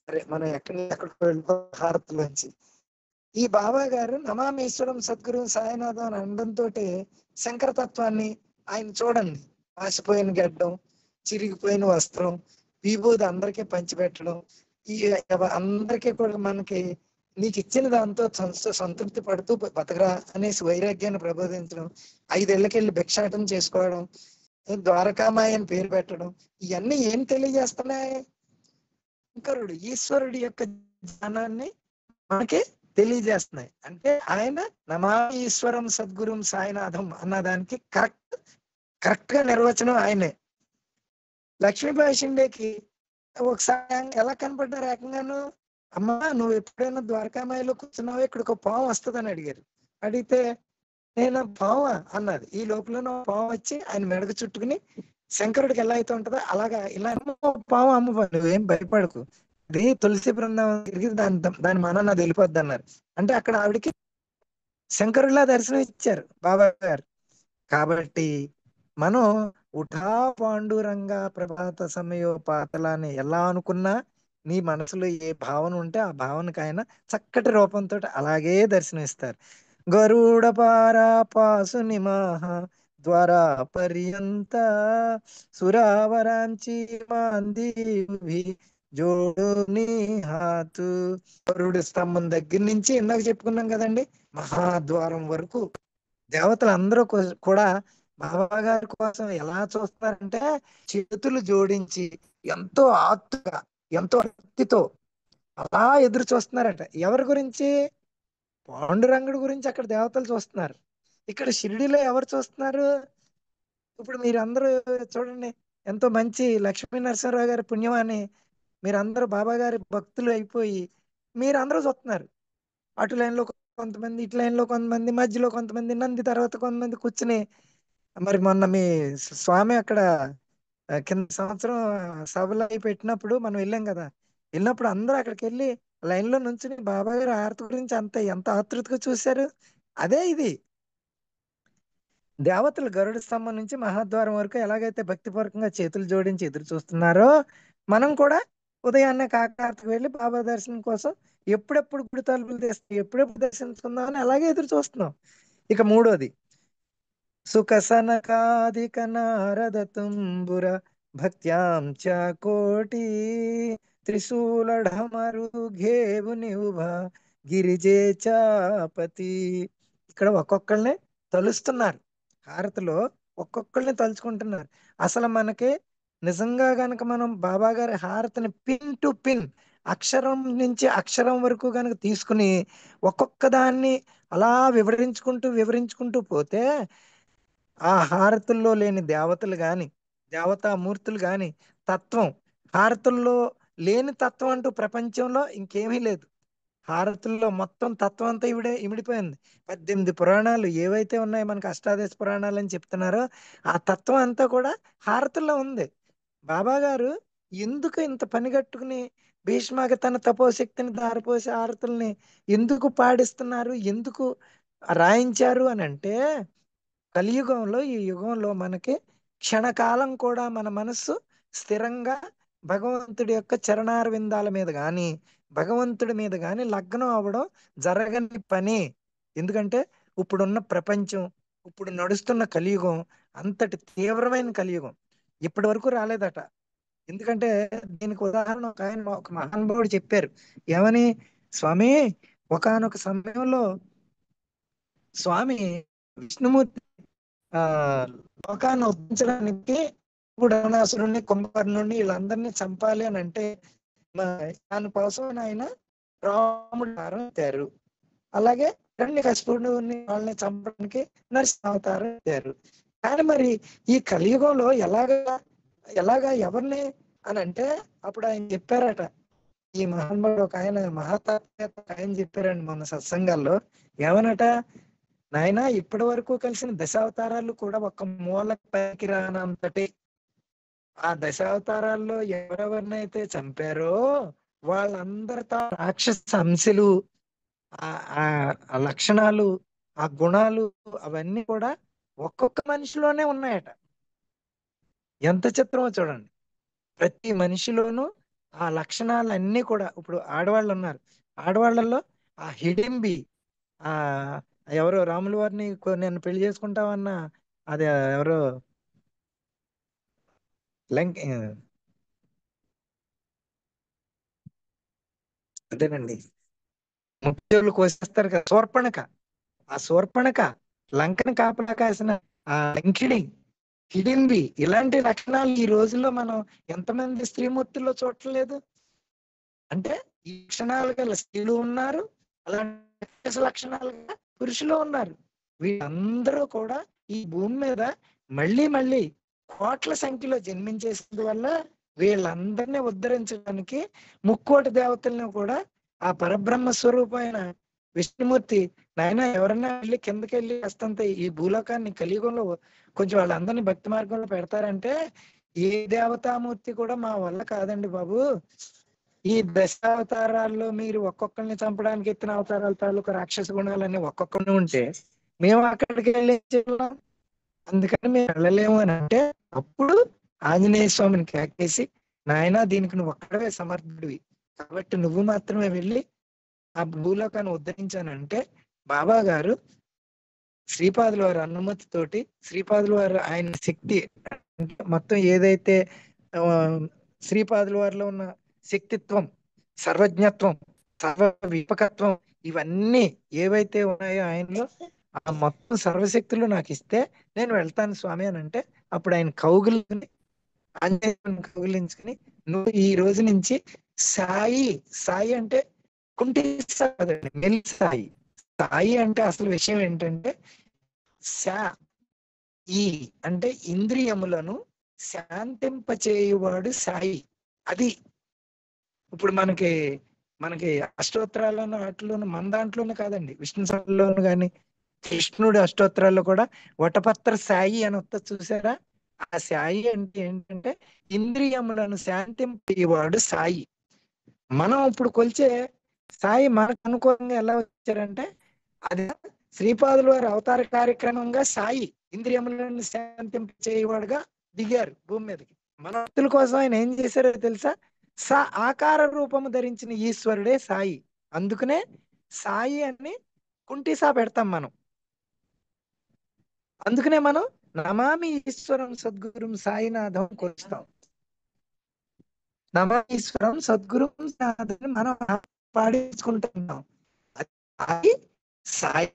S1: సరే, మనం ఎక్కడికి వెళ్ళిపో హారతిలోంచి. ఈ బాబా గారు నమామీశ్వరం సద్గురు సాయినాథం అని అనడంతో శంకరతత్వాన్ని ఆయన చూడండి, ఆసిపోయిన గడ్డం, చిరిగిపోయిన వస్త్రం, విభూది అందరికీ పంచిపెట్టడం, ఈ అందరికీ కూడా మనకి నీకు ఇచ్చిన దాంతో సంతృప్తి పడుతూ బతకరా అనేసి వైరాగ్యాన్ని ప్రబోధించడం, 5 ఏళ్ళకెళ్ళి భిక్షాటం చేసుకోవడం, ద్వారకామాయి అని పేరు పెట్టడం, ఇవన్నీ ఏం తెలియజేస్తున్నాయి? శంకరుడు ఈశ్వరుడి యొక్క జ్ఞానాన్ని మనకి తెలియజేస్తున్నాయి. అంటే ఆయన నమామి ఈశ్వరం సద్గురుం సాయినాథం అన్నదానికి కరెక్ట్ గా నిర్వచనం ఆయనే. లక్ష్మీబాయి షిండేకి ఒకసారి ఎలా కనపడ్డారు ఏకంగాను, అమ్మా నువ్వు ఎప్పుడైనా ద్వారకామాయిలో కూర్చున్నావో ఇక్కడికి ఒక పాము వస్తుందని అడిగారు. అడిగితే నేను పావా అన్నది. ఈ లోపల పాము వచ్చి ఆయన మెడకు చుట్టుకుని శంకరుడికి ఎలా అయితే ఉంటుందో అలాగా ఇలా పాము అమ్మ నువ్వేం భయపడకు, అది తులసి బృందావనం తిరిగి దాని మన నాది వెళ్ళిపోద్ది అన్నారు. అంటే అక్కడ ఆవిడికి శంకరుడిలా దర్శనం ఇచ్చారు బాబా గారు. కాబట్టి మనం ఉఠా పాండురంగా ప్రభాత సమయోపాతలాన్ని ఎలా అనుకున్నా, నీ మనసులో ఏ భావన ఉంటే ఆ భావనకు ఆయన చక్కటి రూపంతో అలాగే దర్శనమిస్తారు. గరుడ పారా పాసు నిమాహ ద్వారా పర్యంత సురావరాంచి మాందీ జోడు నీ హాతు. గరుడు స్తంభం దగ్గర నుంచి ఇందాక చెప్పుకున్నాం కదండి, మహాద్వారం వరకు దేవతలు అందరూ కూడా బాబా గారి కోసం ఎలా చూస్తారంటే చేతులు జోడించి ఎంతో ఆత్తుగా, ఎంతో భక్తితో అలా ఎదురు చూస్తున్నారట. ఎవరి గురించి? పాండురంగుడి గురించి అక్కడ దేవతలు చూస్తున్నారు. ఇక్కడ షిరిడిలో ఎవరు చూస్తున్నారు? ఇప్పుడు మీరందరూ చూడండి, ఎంతో మంచి లక్ష్మీ నరసింహరావు గారి పుణ్యమాని మీరందరూ బాబా గారి భక్తులు అయిపోయి మీరందరూ చూస్తున్నారు. అటు లైన్లో కొంతమంది, ఇటు లైన్లో కొంతమంది, మధ్యలో కొంతమంది, నంది తర్వాత కొంతమంది కూర్చుని. మరి మొన్న మీ స్వామి అక్కడ కింద సంవత్సరం సభలు అయి పెట్టినప్పుడు మనం వెళ్ళాం కదా, వెళ్ళినప్పుడు అందరూ అక్కడికి వెళ్ళి లైన్లో నుంచుని బాబా గారి ఆరతి గురించి ఎంత ఆతృతగా చూశారు. అదే ఇది. దేవతలు గరుడ స్తంభం నుంచి మహాద్వారం వరకు ఎలాగైతే భక్తిపూర్వకంగా చేతులు జోడించి ఎదురు చూస్తున్నారో, మనం కూడా ఉదయాన్నే కాకార్తకు వెళ్ళి బాబా దర్శనం కోసం ఎప్పుడెప్పుడు గుడి తలుపులు తెస్తాం, ఎప్పుడెప్పుడు దర్శించుకుందామని అలాగే ఎదురు చూస్తున్నాం. ఇక మూడోది, సుఖసనకాదిక నారద తుంబుర భక్త్యాం చ కోటి త్రిశూలఢమరు ఘేవుని ఉభ గిరిజే చాపతి. ఇక్కడ ఒక్కొక్కళ్ళని తలుస్తున్నారు, హారతిలో ఒక్కొక్కళ్ళని తలుచుకుంటున్నారు. అసలు మనకి నిజంగా గనక మనం బాబా గారి హారతిని పిన్ టు పిన్, అక్షరం నుంచి అక్షరం వరకు గనక తీసుకుని ఒక్కొక్క దాన్ని అలా వివరించుకుంటూ పోతే ఆ హారతుల్లో లేని దేవతలు గాని, దేవతామూర్తులు గాని, తత్వం, హారతుల్లో లేని తత్వం అంటూ ప్రపంచంలో ఇంకేమీ లేదు. హారతుల్లో మొత్తం తత్వం అంతా ఇమిడిపోయింది. 18 పురాణాలు ఏవైతే ఉన్నాయో మనకు అష్టాదశ పురాణాలు అని చెప్తున్నారో ఆ తత్వం అంతా కూడా హారతుల్లో ఉంది. బాబా గారు ఎందుకు ఇంత పనిగట్టుకుని భీష్మకి తన తపోశక్తిని దారిపోసి హారతుల్ని ఎందుకు పాడిస్తున్నారు, ఎందుకు రాయించారు అని అంటే, కలియుగంలో, ఈ యుగంలో మనకి క్షణకాలం కూడా మన మనస్సు స్థిరంగా భగవంతుడి యొక్క చరణార విందాల మీద కానీ, భగవంతుడి మీద కానీ లగ్నం అవ్వడం జరగని పని. ఎందుకంటే ఇప్పుడున్న ప్రపంచం, ఇప్పుడు నడుస్తున్న కలియుగం అంతటి తీవ్రమైన కలియుగం ఇప్పటి వరకు రాలేదట. ఎందుకంటే దీనికి ఉదాహరణ ఒక మహానుభావుడు చెప్పారు. ఏమని? స్వామి, ఒకానొక సమయంలో స్వామి విష్ణుమూర్తి లోకాన్ని ఉద్ధరించడానికి ఇప్పుడు అరుణాసురుణ్ణి, కుంభకర్ణుడిని వీళ్ళందరినీ చంపాలి అని అంటే దానికోసం ఆయన రాముడు అవతారం ఎత్తారు. అలాగే హిరణ్యకశిపుడిని వాళ్ళని చంపడానికి నరసింహ అవతారం ఎత్తారు. కానీ మరి ఈ కలియుగంలో ఎలాగా ఎవరిని అని అంటే అప్పుడు ఆయన చెప్పారట, ఈ మహానుభావుడు ఒక ఆయన మహాతాత్వేత్త ఆయన చెప్పారండి మొన్న సత్సంగాల్లో. ఏమనట? నాయన, ఇప్పటి వరకు కలిసిన దశావతారాలు కూడా ఒక మూలకి పైకి రానంతటి ఆ దశావతారాల్లో ఎవరెవరినైతే చంపారో వాళ్ళందరితో రాక్షస అంశలు, ఆ ఆ ఆ లక్షణాలు, ఆ గుణాలు, అవన్నీ కూడా ఒక్కొక్క మనిషిలోనే ఉన్నాయట. ఎంత చిత్రమో చూడండి. ప్రతి మనిషిలోనూ ఆ లక్షణాలన్నీ కూడా, ఇప్పుడు ఆడవాళ్ళు ఉన్నారు, ఆడవాళ్ళల్లో ఆ హిడింబి, ఆ ఎవరో రాముల వారిని నేను పెళ్లి చేసుకుంటామన్న, అది ఎవరో లంక, అదేనండి, ముత్యాలు కోసేస్తారు కదా, శూర్పణఖ. ఆ శూర్పణఖ లంకని కాపలా కాసిన ఆ లంకిణి, హిడింబి, ఇలాంటి లక్షణాలు ఈ రోజుల్లో మనం ఎంతమంది స్త్రీమూర్తుల్లో చూడట్లేదు. అంటే ఈ లక్షణాలు గల స్త్రీలు ఉన్నారు, అలాంటి లక్షణాలు గల పురుషులు ఉన్నారు. వీళ్ళందరూ కూడా ఈ భూమి మీద మళ్ళీ మళ్ళీ కోట్ల సంఖ్యలో జన్మించేసినందువల్ల వీళ్ళందరినీ ఉద్ధరించడానికి ముక్కోటి దేవతలను కూడా ఆ పరబ్రహ్మ స్వరూపమైన విష్ణుమూర్తి, నాయన ఎవరన్నా వెళ్ళి కిందకి వెళ్ళి వస్తంత ఈ భూలోకాన్ని కలియుగంలో కొంచెం వాళ్ళందరినీ భక్తి మార్గంలో పెడతారంటే, ఏ దేవతామూర్తి కూడా మా వల్ల కాదండి బాబు, ఈ దశావతారాల్లో మీరు ఒక్కొక్కరిని చంపడానికి ఎత్తిన అవతారాల తాలూకు రాక్షస గుణాలన్నీ ఒక్కొక్కరిని ఉంటే మేము అక్కడికి వెళ్ళి ఏం చేయలేం, అందుకని మేము వెళ్ళలేము అని అంటే, అప్పుడు ఆంజనేయ స్వామిని కేకేసి, నాయనా దీనికి నువ్వు ఒక్కడవే సమర్థుడివి, కాబట్టి నువ్వు మాత్రమే వెళ్ళి ఆ భూలోకాన్ని ఉద్ధరించానంటే, బాబా గారు శ్రీపాదుల వారి అనుమతితోటి, శ్రీపాదుల వారు ఆయన శక్తి అంటే మొత్తం ఏదైతే ఆ, శ్రీపాదుల వారిలో ఉన్న శక్తిత్వం, సర్వజ్ఞత్వం, సర్వ వ్యాపకత్వం, ఇవన్నీ ఏవైతే ఉన్నాయో ఆయనలో, ఆ మొత్తం సర్వశక్తులు నాకు ఇస్తే నేను వెళ్తాను స్వామి అని అంటే, అప్పుడు ఆయన కౌగులిని, ఆంజనేయుని కౌగిలించుకుని, నువ్వు ఈ రోజు నుంచి సాయి, సాయి అంటే కుంటి సాయి కాదండి, మెల్లి సాయి. సాయి అంటే అసలు విషయం ఏంటంటే, శా ఈ అంటే ఇంద్రియములను శాంతింపచేయువాడు సాయి. అది ఇప్పుడు మనకి మనకి అష్టోత్తరాల్లోనూ వాటిలోను, మన దాంట్లోనే కాదండి, విష్ణు సహస్రనామంలోను కానీ కృష్ణుడి అష్టోత్తరాల్లో కూడా వటపత్ర సాయి అని వస్తుంది చూసారా. ఆ సాయి అంటే ఏంటంటే ఇంద్రియములను శాంతింపేవాడు సాయి. మనం ఇప్పుడు కొలిచే సాయి మనకు అనుకూలంగా ఎలా వచ్చారంటే, అది శ్రీపాదుల వారి అవతార కార్యక్రమంగా సాయి ఇంద్రియములను శాంతింపచేయవాడుగా దిగారు భూమి మీదకి. మన భక్తుల కోసం ఆయన ఏం చేశారో తెలుసా, ఆకార రూపము ధరించిన ఈశ్వరుడే సాయి. అందుకనే సాయి అని కుంటిసా పెడతాం మనం. అందుకనే మనం నమామి ఈశ్వరం సద్గురుం సాయినాథం కొలుస్తాం. నమామీశ్వరం సద్గురుం సాయినాథం మనం పాడించుకుంటున్నాం. అది సాయి,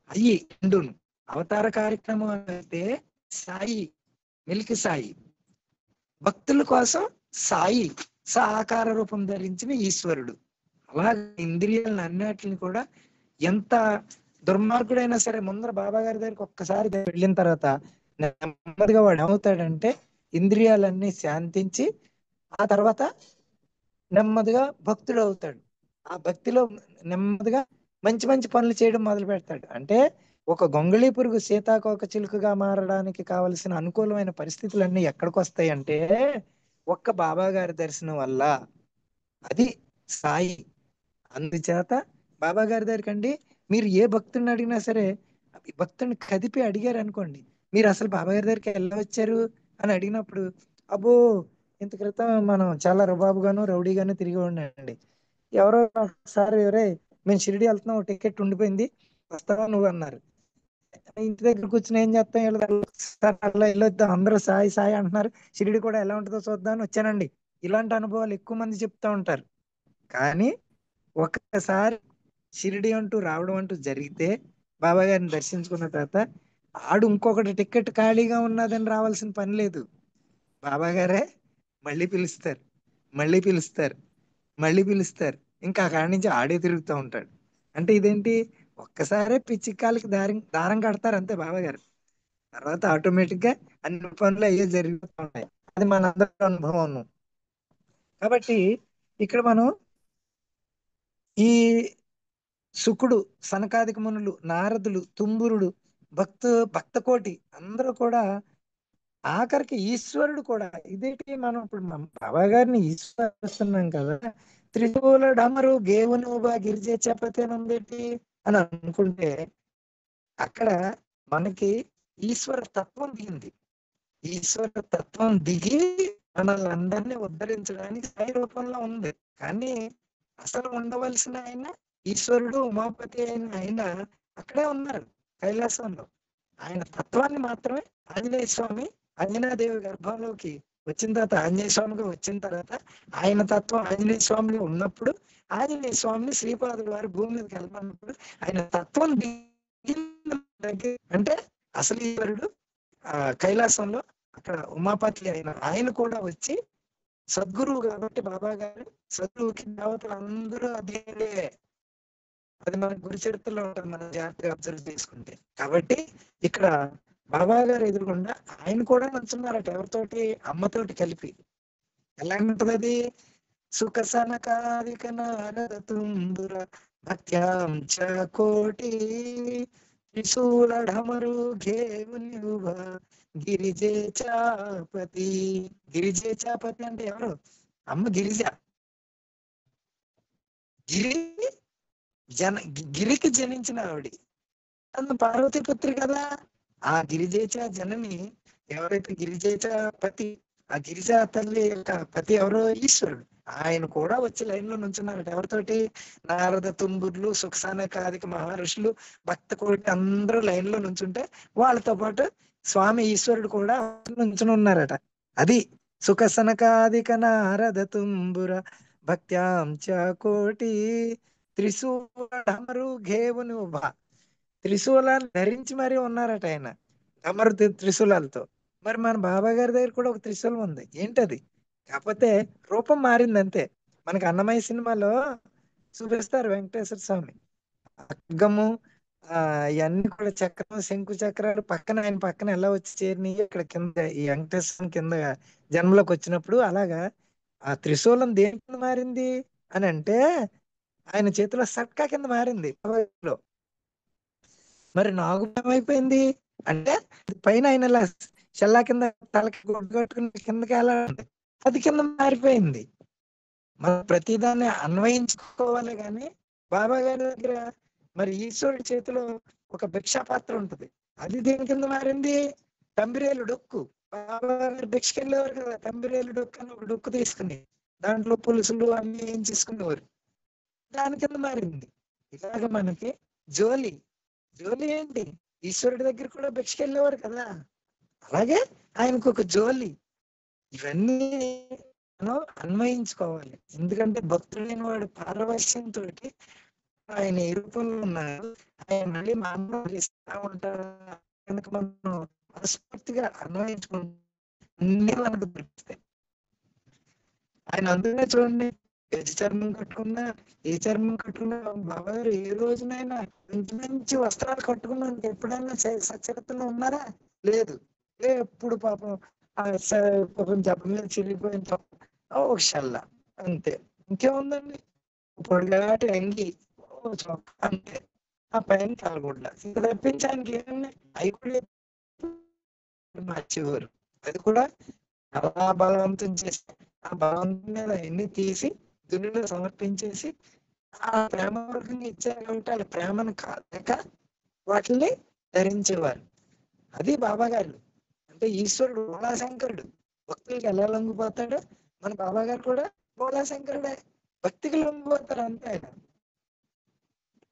S1: అయ్యి రెండును. అవతార కార్యక్రమం అయితే సాయి, మిల్కి సాయి. భక్తుల కోసం సాయి, ఆకార రూపం ధరించిన ఈశ్వరుడు. అలాగే ఇంద్రియాలను అన్నిటిని కూడా, ఎంత దుర్మార్గుడైనా సరే ముందర బాబా గారి దగ్గరికి ఒక్కసారి వెళ్ళిన తర్వాత నెమ్మదిగా వాడు ఏమవుతాడంటే, ఇంద్రియాలన్నీ శాంతించి ఆ తర్వాత నెమ్మదిగా భక్తుడు అవుతాడు. ఆ భక్తిలో నెమ్మదిగా మంచి మంచి పనులు చేయడం మొదలు పెడతాడు. అంటే ఒక గొంగళి పురుగు సీతాకోక చిలుకగా మారడానికి కావలసిన అనుకూలమైన పరిస్థితులన్నీ ఎక్కడికి వస్తాయి అంటే, ఒక్క బాబా గారి దర్శనం వల్ల. అది సాయి. అందుచేత బాబా గారి దగ్గరికి అండి, మీరు ఏ భక్తుడిని అడిగినా సరే, ఈ భక్తుడిని కదిపి అడిగారు అనుకోండి, మీరు అసలు బాబా గారి దగ్గరికి ఎలా వచ్చారు అని అడిగినప్పుడు, అబ్బో ఇంత క్రితం మనం చాలా రుబాబుగాను రౌడీగాను తిరిగి ఉండండి, ఎవరో ఒకసారి ఎవరే మేము షిరిడి వెళ్తున్నాం, ఒక టికెట్ ఉండిపోయింది వస్తావా నువ్వు అన్నారు. ఇంటి దగ్గర కూర్చుని ఏం చేస్తాం, అలా వెళ్ళొద్దాం, అందరూ సాయి సాయి అంటున్నారు, షిరిడి కూడా ఎలా ఉంటుందో చూద్దామని వచ్చానండి. ఇలాంటి అనుభవాలు ఎక్కువ మంది చెప్తా ఉంటారు. కానీ ఒక్కసారి షిరిడి అంటూ రావడం అంటూ జరిగితే, బాబా గారిని దర్శించుకున్న తర్వాత ఆడు ఇంకొకటి టికెట్ ఖాళీగా ఉన్నదని రావాల్సిన పని లేదు. బాబా గారే మళ్ళీ పిలుస్తారు, మళ్ళీ పిలుస్తారు, మళ్ళీ పిలుస్తారు, ఇంకా అక్కడి నుంచి ఆడే తిరుగుతూ ఉంటాడు. అంటే ఇదేంటి, ఒక్కసారే పిచ్చి కాలికి దారం కడతారు అంతే బాబా గారు. తర్వాత ఆటోమేటిక్ గా అన్ని పనులు అయ్యే జరుగుతూ ఉంటాయి. అది మన అందరి అనుభవం. కాబట్టి ఇక్కడ మనం ఈ శుకుడు, సనకాదిక మునులు, నారదులు, తుంబురుడు, భక్తకోటి అందరూ కూడా, ఆఖరికి ఈశ్వరుడు కూడా, ఇదేంటి మనం ఇప్పుడు మన బాబా గారిని ఈశ్వరుస్తున్నాం కదా, త్రిశూల డమరు గేవునుబా గిరిజే చపతి అని ఉందేంటి అని అనుకుంటే అక్కడ మనకి ఈశ్వర తత్వం దిగింది. ఈశ్వర తత్వం దిగి మనల్ని అందరినీ ఉద్ధరించడానికి సాయి రూపంలో ఉంది. కానీ అసలు ఉండవలసిన ఆయన ఈశ్వరుడు ఉమాపతి అయిన ఆయన అక్కడే ఉన్నారు కైలాసంలో. ఆయన తత్వాన్ని మాత్రమే ఆంజనేయ స్వామి అంజనాదేవి గర్భంలోకి వచ్చిన తర్వాత, ఆంజనేయ స్వామిగా వచ్చిన తర్వాత ఆయన తత్వం ఆంజనేయ స్వామిలో ఉన్నప్పుడు ఆంజనేయ స్వామిని శ్రీపాదుల వారి భూమి మీదకి వెళ్ళమన్నప్పుడు ఆయన తత్వం దగ్గర అంటే అసలు ఈశ్వరుడు కైలాసంలో అక్కడ ఉమాపతి అయిన ఆయన కూడా వచ్చి సద్గురువు కాబట్టి బాబా గారు సద్గురువుకి దేవతలు అందరూ అదేలే. అది మన గురు చరిత్రలో ఉంటుంది, మనం జాగ్రత్తగా అబ్జర్వ్ చేసుకుంటే. కాబట్టి ఇక్కడ బాబా గారు ఎదురుకుండా ఆయన కూడా నుంచున్నారట. ఎవరితోటి? అమ్మతోటి కలిపి. ఎలా ఉంటది అది? సుఖసనకాదిక నారద తుందుర భక్త్యాం చ కోటి త్రిశూల ఢమరు ఘేవునివ గిరిజే చాపతి. గిరిజే చాపతి అంటే ఎవరు? అమ్మ గిరిజ. గిరికి జనించిన ఆవిడి అన్న పార్వతీ పుత్రి కదా. ఆ గిరిజేచ జనని ఎవరైతే గిరిజేచ పతి, ఆ గిరిజా తల్లి యొక్క పతి ఎవరో ఈశ్వరుడు. ఆయన కూడా వచ్చి లైన్ లో నుంచున్నారట. ఎవరితోటి? నారద తుంబుర్లు సుఖసానకాదిక మహర్షులు భక్త కోటి అందరూ లైన్ లో నుంచుంటే వాళ్ళతో పాటు స్వామి ఈశ్వరుడు కూడా నుంచుని ఉన్నారట. అది సుఖసనకాదిక నారద తుంబుర భక్త్యాం చ కోటి త్రిశూలమరు ఘేవుని ఉభా. త్రిశూలాన్ని ధరించి మరీ ఉన్నారట ఆయన, అమరు త్రిశూలాలతో. మరి మన బాబా గారి దగ్గర కూడా ఒక త్రిశూలం ఉంది. ఏంటది? కాకపోతే రూపం మారింది అంతే. మనకి అన్నమయ్య సినిమాలో చూపిస్తారు వెంకటేశ్వర స్వామి అగ్గము ఇవన్నీ కూడా చక్రం శంకు చక్రాలు పక్కన ఆయన పక్కన ఎలా వచ్చి చేరినాయి ఇక్కడ కింద ఈ వెంకటేశ్వరం కింద జన్మలోకి వచ్చినప్పుడు. అలాగా ఆ త్రిశూలం దేని కింద మారింది అని అంటే ఆయన చేతిలో సట్కా కింద మారింది. మరి నాగుపాము అయిపోయింది అంటే పైన ఆయన ఇలా చెల్లా కింద తలకి గుడ్డు కట్టుకుని కిందకి ఎలా అది కింద మారిపోయింది. మనం ప్రతిదాన్ని అన్వయించుకోవాలి. కానీ బాబా గారి దగ్గర మరి ఈశ్వరుడి చేతిలో ఒక భిక్షా పాత్ర ఉంటుంది. అది దేని కింద మారింది? తంబిరేలు డొక్కు. బాబా గారు భిక్షకి వెళ్ళేవారు కదా, తంబిరేలు డొక్కు అని ఒక డొక్కు తీసుకుని దాంట్లో పులుసులు అన్ని ఏం చేసుకునేవారు. దాని కింద మారింది. ఇలాగ మనకి జోలి ఏంటి? ఈశ్వరుడి దగ్గర కూడా భిక్షకి వెళ్ళేవారు కదా, అలాగే ఆయనకు ఒక జోలి. ఇవన్నీ మనం అన్వయించుకోవాలి. ఎందుకంటే భక్తుడైన వాడు పారవశ్యంతో ఆయన ఏ రూపంలో ఉన్నారు, ఆయన మళ్ళీ మానసిస్తూ ఉంటారు కనుక మనం మనస్ఫూర్తిగా అన్వయించుకుంటే అన్ని మనకు దొరుకుతాయి. ఆయన అందుకనే చూడండి, గజ చర్మం కట్టుకున్నా ఏ చర్మం కట్టుకున్నా బాబా గారు ఏ రోజునైనా మంచి మంచి వస్త్రాలు కట్టుకున్నాను ఎప్పుడైనా సచరిత్రలో ఉన్నారా? లేదు. ఎప్పుడు పాపం జబ్బ మీద చిరిగిపోయిన ఒక షల్ల అంతే. ఇంకేముందండి? పొడిగాటి అంగి అంతే, ఆ పైన తలగుడ్ల. ఇంక తప్పించి ఆయనకి ఏమన్నా అవి కూడా మార్చేవారు. అది కూడా అలా బలవంతం చేసి ఆ బలవంతం మీద ఎన్ని తీసి దునిలో సమర్పించేసి ఆ ప్రేమ వర్గంగా ఇచ్చారు కాబట్టి వాళ్ళ ప్రేమను కాక వాటిని ధరించేవారు. అది బాబా గారు అంటే ఈశ్వరుడు బోళాశంకరుడు. భక్తులకి ఎలా లొంగిపోతాడో మన బాబా గారు కూడా బోళాశంకరుడే, భక్తికి లొంగిపోతారు అంతే ఆయన.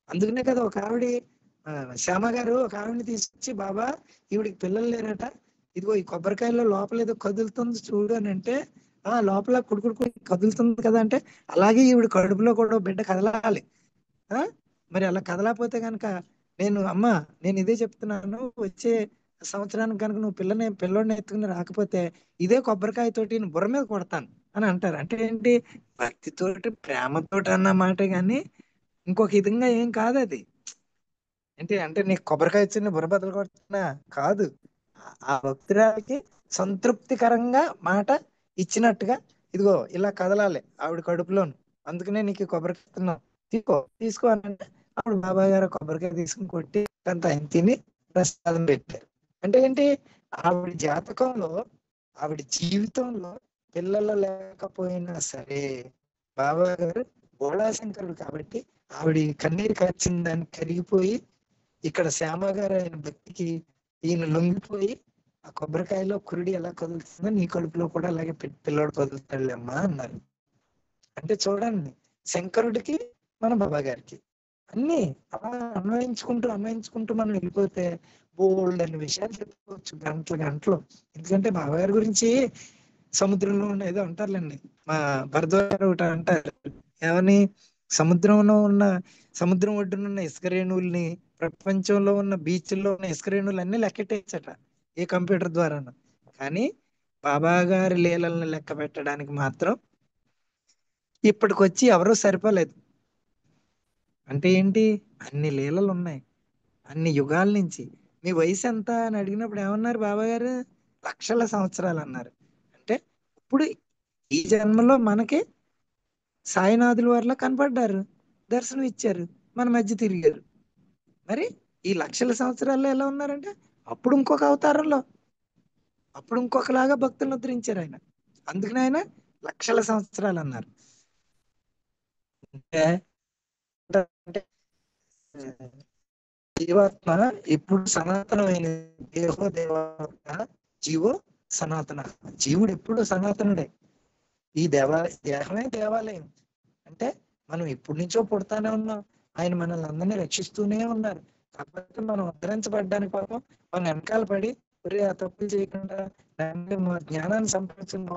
S1: అందుకనే కదా ఒక ఆవిడ శ్యామ గారు ఒక ఆవిడని తీసుకొచ్చి, బాబా ఈవిడికి పిల్లలు లేరట, ఇదిగో ఈ కొబ్బరికాయలో లోపల ఏదో కదులుతుంది చూడు అని అంటే, లోపల కుడుకుడుకు కదులుతుంది కదా అంటే, అలాగే ఈవిడ కడుపులో కూడా బిడ్డ కదలాలి. మరి అలా కదలకపోతే కనుక నేను ఇదే చెప్తున్నాను, వచ్చే సంవత్సరానికి కనుక నువ్వు పిల్లోడిని ఎత్తుకుని రాకపోతే ఇదే కొబ్బరికాయతోటి బుర్ర మీద కొడతాను అని అంటారు. అంటే ఏంటి? భక్తితోటి ప్రేమతోటి అన్న మాట కానీ ఇంకొక విధంగా ఏం కాదు అది. అంటే నీకు కొబ్బరికాయ ఇచ్చి బుర్ర బద్దలు కొడుతున్నా కాదు, ఆ భక్తురాలకి సంతృప్తికరంగా మాట ఇచ్చినట్టుగా ఇదిగో ఇలా కదలాలి ఆవిడ కడుపులోను, అందుకనే నీకు కొబ్బరికాయ తీసుకో అని అంటే అప్పుడు బాబా గారు కొబ్బరికాయ తీసుకుని కొట్టి అంత ఆయన తిని ప్రసాదం పెట్టారు. అంటే ఏంటి? ఆవిడ జాతకంలో ఆవిడ జీవితంలో పిల్లలు లేకపోయినా సరే బాబా గారు బోళాశంకరుడు కాబట్టి ఆవిడ కన్నీరు కార్చిన దానికి కరిగిపోయి, ఇక్కడ శ్యామ గారు ఆయన భక్తికి ఈయన లొంగిపోయి, ఆ కొబ్బరికాయలో కురుడి ఎలా కదులుతుందో నీ కడుపులో కూడా అలాగే పిల్లోడు కదులుతాడులేమ్మా అన్నారు. అంటే చూడండి, శంకరుడికి మన బాబా గారికి అన్ని అలా అన్వయించుకుంటూ మనం వెళ్ళిపోతే బోల్డ్ అనే విషయాలు చెప్పుకోవచ్చు గంటలు. ఎందుకంటే బాబా గారి గురించి సముద్రంలో ఉన్న ఏదో అంటారులేండి, మా భరద్వాజ ఒకటి అంటారు, ఏమని, సముద్రం ఒడ్డునున్న ఇసుక రేణువుల్ని ప్రపంచంలో ఉన్న బీచ్ల్లో ఉన్న ఇసుక రేణువులు అన్ని లెక్కెట్టేయచ్చట ఏ కంప్యూటర్ ద్వారాను. కానీ బాబా గారి లీలలను లెక్క పెట్టడానికి మాత్రం ఇప్పటికొచ్చి ఎవరూ సరిపోలేదు. అంటే ఏంటి, అన్ని లీలలు ఉన్నాయి అన్ని యుగాల నుంచి. మీ వయసు ఎంత అని అడిగినప్పుడు ఏమన్నారు బాబా గారు? లక్షల సంవత్సరాలు అన్నారు. అంటే ఇప్పుడు ఈ జన్మలో మనకి సాయినాథుల వారిలో కనపడ్డారు, దర్శనం ఇచ్చారు, మన మధ్య తిరిగారు. మరి ఈ లక్షల సంవత్సరాల్లో ఎలా ఉన్నారంటే అప్పుడు ఇంకొక అవతారంలో, అప్పుడు ఇంకొకలాగా భక్తులను ఉద్ధరించారు ఆయన. అందుకని ఆయన లక్షల సంవత్సరాలు అన్నారు. అంటే జీవాత్మ ఎప్పుడు సనాతనమైన, దేహో దేవాత్మ జీవో సనాతన. జీవుడు ఎప్పుడు సనాతనుడే. ఈ దేహమే దేవాలయం. అంటే మనం ఎప్పటి నుంచో పుడతానే ఉన్నాం, ఆయన మనల్ని అందరినీ రక్షిస్తూనే ఉన్నారు. కాకపోతే మనం ఉద్ధరించబడ్డానికి పాపం మనం వెనకాల పడి, ఒరే ఆ తప్పులు చేయకుండా జ్ఞానాన్ని సంపాదించండి,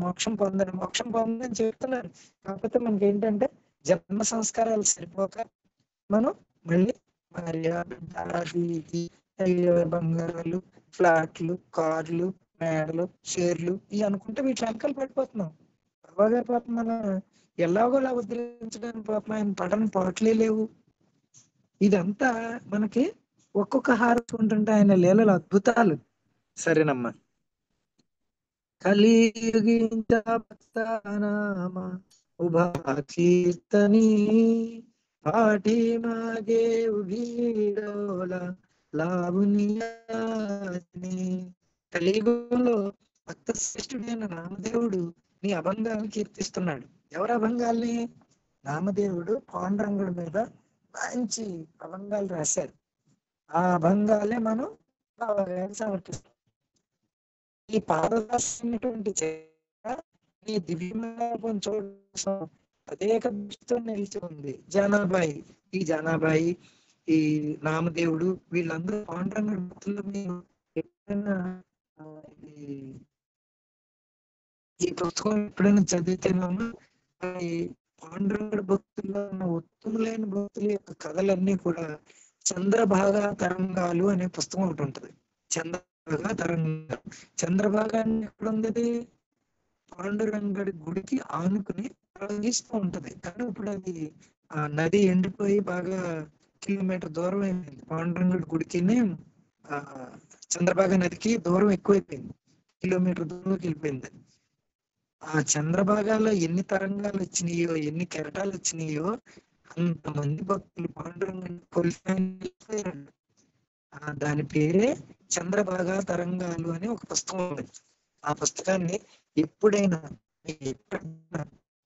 S1: మోక్షం పొందని చెప్తున్నారు. కాకపోతే మనకి ఏంటంటే జన్మ సంస్కారాలు సరిపోక మనం మళ్ళీ భార్య, బంగారాలు, ఫ్లాట్లు, కార్లు, మేడలు, షేర్లు ఇవి అనుకుంటే వీటి వెనకాల పడిపోతున్నాం. బాబా గారి పాపం మన ఎలాగోలా ఉద్ధరించడానికి పాపం ఆయన పడని పాటలే లేవు. ఇదంతా మనకి ఒక్కొక్క హారచుకుంటుంటే ఆయన లీలలు అద్భుతాలు. సరేనమ్మా. కలియుగించ భక్తనామ ఉభా కీర్తని పాటి మాగే ఉభీడోల లావునియాని. కలియుగంలో భక్త శ్రేష్ఠుడైన నామదేవుడు నీ అభంగాలను కీర్తిస్తున్నాడు. ఎవరు అభంగాల్ని? నామదేవుడు పాండురంగుడి మీద మంచి అభంగాలు రాశారు. ఆ అభంగాలే మనం బాబా గారికి సమర్పిస్తాం. ఈ పాదదాసినటువంటి ఈ దివ్యమైన చూడసం ప్రత్యేక దృష్టితో నిలిచి ఉంది జనాబాయి. ఈ జనాబాయి, ఈ నామదేవుడు, వీళ్ళందరూ పాండురంగుడి భక్తులు. మీరు ఎప్పుడైనా ఈ పుస్తకం ఎప్పుడైనా చదివితేనేమో ఈ పాండురంగుడి భక్తుల్లో ఉన్న ఉత్తములైన భక్తుల యొక్క కథలన్నీ కూడా చంద్రభాగా తరంగాలు అనే పుస్తకం ఒకటి ఉంటుంది. చంద్రభాగా తరంగాలు. చంద్రభాగాన్ని ఎక్కడుంది? పాండురంగడి గుడికి ఆనుకుని ప్రవహిస్తూ ఉంటది. కానీ ఇప్పుడు అది ఆ నది ఎండిపోయి బాగా కిలోమీటర్ దూరం అయిపోయింది. పాండురంగడి గుడికి ఆ చంద్రభాగా నదికి దూరం ఎక్కువైపోయింది, కిలోమీటర్ దూరంలోకి వెళ్ళిపోయింది. ఆ చంద్రభాగాలో ఎన్ని తరంగాలు వచ్చినాయో, ఎన్ని కెరటాలు వచ్చినాయో, అంతమంది భక్తులు పాండురంగని కొలిపోయారు. దాని పేరే చంద్రభాగా తరంగాలు అని ఒక పుస్తకం ఉంది. ఆ పుస్తకాన్ని ఎప్పుడైనా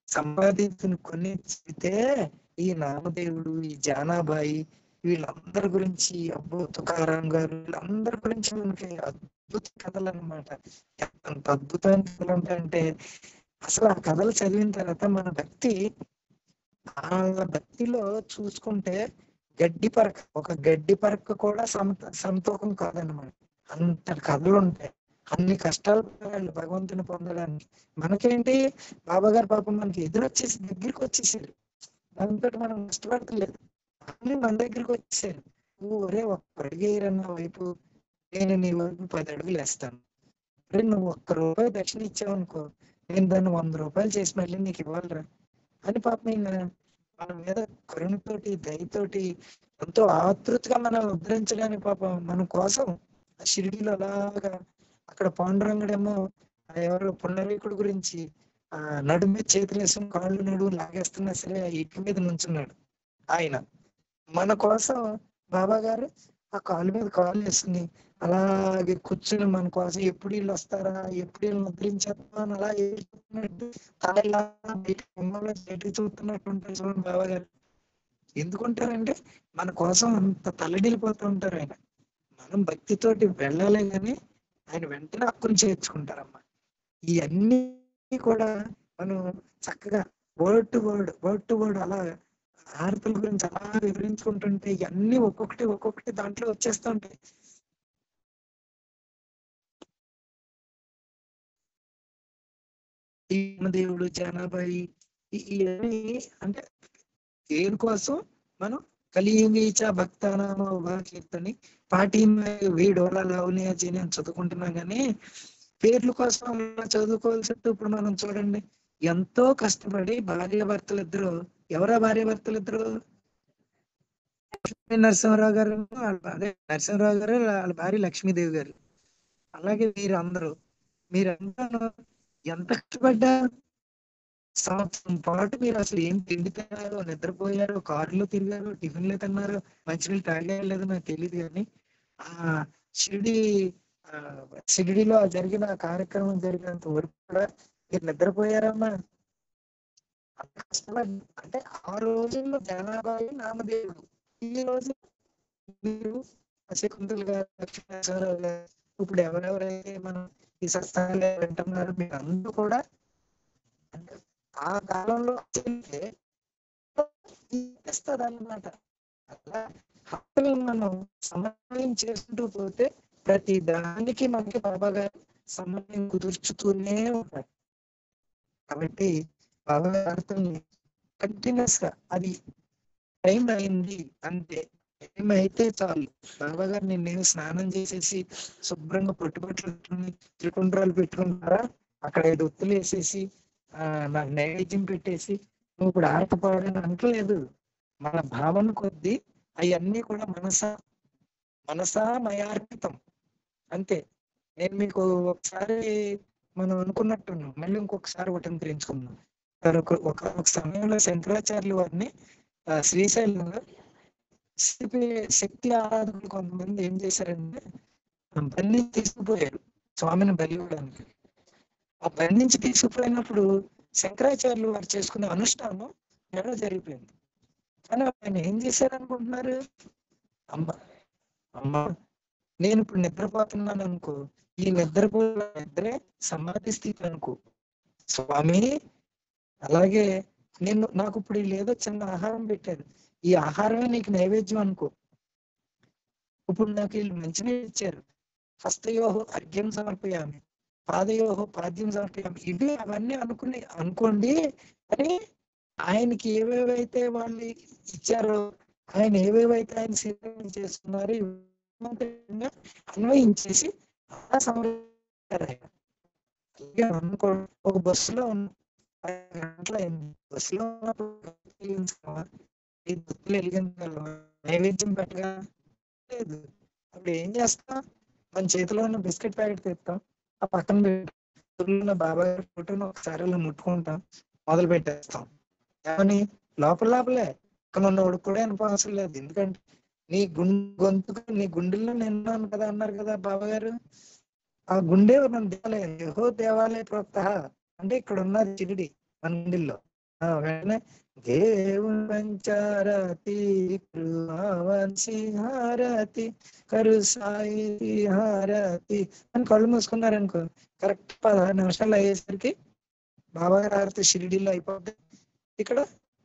S1: సంపాదించుకుని కొన్ని చదివితే ఈ నామదేవుడు, ఈ జానాబాయి, వీళ్ళందరి గురించి, అబ్బో తుకారాం గారు, వీళ్ళందరి గురించి మనకి అద్భుత కథలు అన్నమాట. ఎంత అద్భుతమైన కథలు ఉంటాయంటే అసలు ఆ కథలు చదివిన తర్వాత మన భక్తి, వాళ్ళ భక్తిలో చూసుకుంటే ఒక గడ్డి పరక కూడా సంతోకం కాదన్నమాట. అంత కథలు ఉంటాయి. అన్ని కష్టాలు పడాలి భగవంతుని పొందడానికి. మనకేంటి, బాబా గారు పాపం మనకి ఎదురొచ్చేసి దగ్గరికి వచ్చేసారు. దాంతో మనం కష్టపడతలేదు, అన్ని మన దగ్గరికి వచ్చేసారు. ఒరే ఒక్క అడుగేరన్న వైపు, నేను నీ వైపు 10 అడుగులు వేస్తాను. నువ్వు ₹1 దక్షిణ ఇచ్చావు అనుకో, నేను దాన్ని ₹100 చేసి మళ్ళీ నీకు ఇవ్వాలరా అని పాపం మన మీద కరుణతోటి, దయతోటి, ఎంతో ఆతృతగా మనం ఉద్ధరించడానికి పాపం మన కోసం ఆ షిరిడీలో అలాగా, అక్కడ పాండురంగుడేమో ఎవరు పుండరీకుడి గురించి ఆ నడుము మీద చేతులు వేసుకుని కాళ్ళు నడుము లాగేస్తున్నా సరే ఆ ఇటుక మీద నుంచున్నాడు. ఆయన మన కోసం బాబా గారు ఆ కాలు మీద కాళ్ళు వేసుకుని అలాగే కూర్చుని మన కోసం ఎప్పుడు వీళ్ళు వస్తారా, ఎప్పుడు వీళ్ళు నిద్రించేస్తారా అని అలా ఏడుస్తున్నట్టు తల ఇలా బయటకు చూస్తున్నట్టు ఉంటారు చూడండి బాబా గారు. ఎందుకుంటారంటే మన కోసం అంత తల్లడిల్లిపోతూ ఉంటారు ఆయన. మనం భక్తితోటి వెళ్ళాలి కానీ ఆయన వెంటనే హక్కుని చేర్చుకుంటారమ్మా. ఇవన్నీ కూడా మనం చక్కగా వర్డ్ టు వర్డ్ అలా హారతుల గురించి అలా వివరించుకుంటుంటే ఇవన్నీ ఒక్కొక్కటి దాంట్లో వచ్చేస్తూ ఉంటాయి. ఈ దేవుడు జనాభా ఇవన్నీ అంటే దేని కోసం మనం కలియుగీచ భక్తానామ కీర్తని పాటి వీడోలా లవనీయజీ అని చదువుకుంటున్నా కానీ పేర్ల కోసం అలా చదువుకోవాల్సి ఇప్పుడు మనం చూడండి ఎంతో కష్టపడి భార్యాభర్తలు ఇద్దరు, ఎవరా భార్యాభర్తలు ఇద్దరు? నరసింహరావు గారు, అదే నరసింహరావు గారు వాళ్ళ భార్య లక్ష్మీదేవి గారు. అలాగే మీరంతా ఎంత కష్టపడ్డారు. సంవత్సరం పాటు మీరు అసలు ఏం తిండి తిన్నారు, నిద్రపోయారు, కారులో తిరిగారు, టిఫిన్లు తిన్నారు, మంచినీళ్ళు తాగలేదు నాకు తెలియదు. కానీ ఆ షిరిడిలో జరిగిన కార్యక్రమం జరిగినంత వరకు కూడా మీరు నిద్రపోయారమ్మా. అంత కష్టపడి అంటే ఆ రోజుల్లో జనాభాయి నామదేవుడు. ఈ రోజు మీరు శకుంతలు గారు, లక్ష్మీనరసింహరావు గారు, ఇప్పుడు ఎవరెవరైతే మనం ఈ సత్సంగాలు వింటున్నారు మీరు అందరూ కూడా అంటే ఆ కాలంలో ఇస్తుంది అన్నమాట. అలా హక్కులను మనం సమన్వయం చేసుకుంటూ పోతే ప్రతి దానికి మనకి బాబా గారు సమన్వయం కుదుర్చుతూనే ఉంటారు. కాబట్టి బాబా గారిని కంటిన్యూస్ గా అది టైం అయింది అంతే, టైం అయితే చాలు బాబా గారు నేను స్నానం చేసేసి శుభ్రంగా పొట్టుబట్టలు త్రికుండ్రాలు పెట్టుకుంటారా, అక్కడ 5 ఒత్తులు వేసేసి నాకు నైవేద్యం పెట్టేసి నువ్వు ఇప్పుడు ఆరతపాడని అంటలేదు. మన భావన కొద్దీ అవన్నీ కూడా మనసా మయార్పితం అంతే. నేను మీకు ఒకసారి మనం అనుకున్నట్టున్నాం, మళ్ళీ ఇంకొకసారి ఉటంకరించుకున్నాం. ఒక సమయంలో శంకరాచార్యులు వారిని శ్రీశైలంలో శక్తి ఆరాధకులు కొంతమంది ఏం చేశారంటే బంధించి తీసుకుపోయారు స్వామిని బలి ఇవ్వడానికి. ఆ బంధించి తీసుకుపోయినప్పుడు శంకరాచార్యులు వారు చేసుకునే అనుష్ఠానం ఎడో జరిగిపోయింది. కానీ ఆయన ఏం చేశారనుకుంటున్నారు? అమ్మ నేను ఇప్పుడు నిద్రపోతున్నాను అనుకో, ఈ నిద్రే సమాధి స్థితి అనుకో స్వామి. అలాగే నాకు ఇప్పుడు ఏదో చిన్న ఆహారం పెట్టారు, ఈ ఆహారమే నీకు నైవేద్యం అనుకో. ఇప్పుడు నాకు వీళ్ళు మంచినీళ్ళు ఇచ్చారు, హస్తయోహో అర్ఘ్యం సమర్పయామి, పాదయోహో పాద్యం సమర్పయామి, ఇవి అవన్నీ అనుకోండి. అని ఆయనకి ఏవేవైతే వాళ్ళు ఇచ్చారో, ఆయన ఏవేవైతే ఆయన సేవ చేస్తున్నారో అన్వయించేసి అలా సమర్పించారు ఆయన. అనుకో ఒక బస్సులో ఉన్న 5 గంటలు అయింది, బస్సులో ఉన్నప్పుడు నైవేద్యం పెట్టగా లేదు. అప్పుడు ఏం చేస్తాం, మన చేతిలో ఉన్న బిస్కెట్ ప్యాకెట్ తెస్తాం, ఆ పక్కన పెట్టుకున్న బాబా గారి ఫోటోను ఒకసారి ముట్టుకుంటాం, మొదలు పెట్టేస్తాం. కానీ లోపలే ఇక్కడ ఉన్నవాడు కూడా అనుకోవాల్సిన లేదు. ఎందుకంటే నీ గొంతుకు నీ గుండెల్లో నిన్నాను కదా అన్నారు కదా బాబా గారు. ఆ గుండె మన దేవాలయం, యహో దేవాలయ ప్రోక్త అంటే ఇక్కడ ఉన్నది షిరిడి మన గుండెల్లో. వెంటనే దేవుని పంచారతి హారతి కరు సాయి హారతి అని కళ్ళు మూసుకున్నారనుకో, కరెక్ట్ 16 నిమిషాలు అయ్యేసరికి బాబా గారి హారతి షిరిడిలో అయిపోద్ది, ఇక్కడ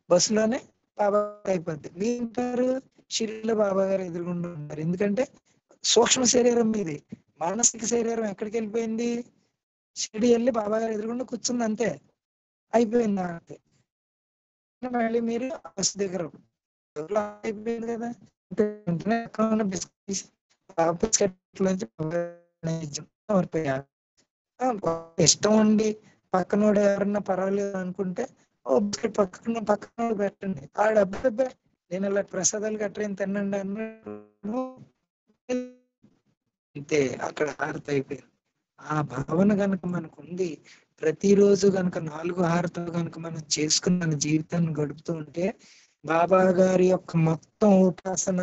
S1: బస్సులోనే బాబా అయిపోద్ది. వీరు షిరిడిలో బాబా గారు ఎదురుగుండా ఉన్నారు. ఎందుకంటే సూక్ష్మ శరీరం మీది, మానసిక శరీరం ఎక్కడికి వెళ్ళిపోయింది? షిరిడి వెళ్ళి బాబా గారు ఎదురుగుండా కూర్చుంది, అంతే అయిపోయింది. అంతే మళ్ళీ మీరు బస్సు దగ్గర అయిపోయింది కదా, ఇష్టం ఉండి పక్కనోడు ఎవరన్నా పర్వాలేదు అనుకుంటే ఓ బిస్కెట్ పక్కన పెట్టండి. ఆ డబ్బా నేను ఇలా ప్రసాదాలు గట్రేం తినండి అన్న అంతే, అక్కడ హారతి అయిపోయింది. ఆ భావన కనుక మనకు ఉంది, ప్రతిరోజు కనుక 4 హారతులు కనుక మనం చేసుకుని మన జీవితాన్ని గడుపుతూ ఉంటే బాబా గారి యొక్క మొత్తం ఉపాసన,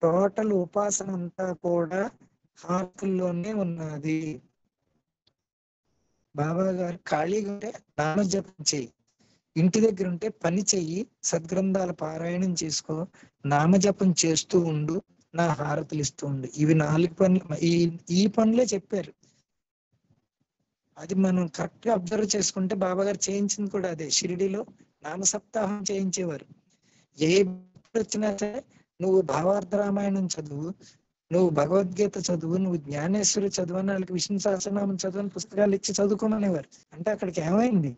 S1: టోటల్ ఉపాసన అంతా కూడా హారతుల్లోనే ఉన్నది. బాబా గారు ఖాళీగా ఉంటే నామజపం చెయ్యి, ఇంటి దగ్గర ఉంటే పని చెయ్యి, సద్గ్రంథాల పారాయణం చేసుకో, నామజపం చేస్తూ ఉండు, నా హారతులు ఇస్తూ ఉండు. ఇవి 4 పనులు. ఈ పనులే చెప్పారు. అది మనం కరెక్ట్ గా అబ్జర్వ్ చేసుకుంటే బాబా గారు చేయించింది కూడా అదే. షిరిడిలో నామ సప్తాహం చేయించేవారు. ఏ వచ్చినా సరే నువ్వు భావార్థ రామాయణం చదువు, నువ్వు భగవద్గీత చదువు, నువ్వు జ్ఞానేశ్వరి చదువు అని వాళ్ళకి విష్ణు సహస్రనామం చదువుని పుస్తకాలు ఇచ్చి చదువుకోమనేవారు. అంటే అక్కడికి ఏమైంది?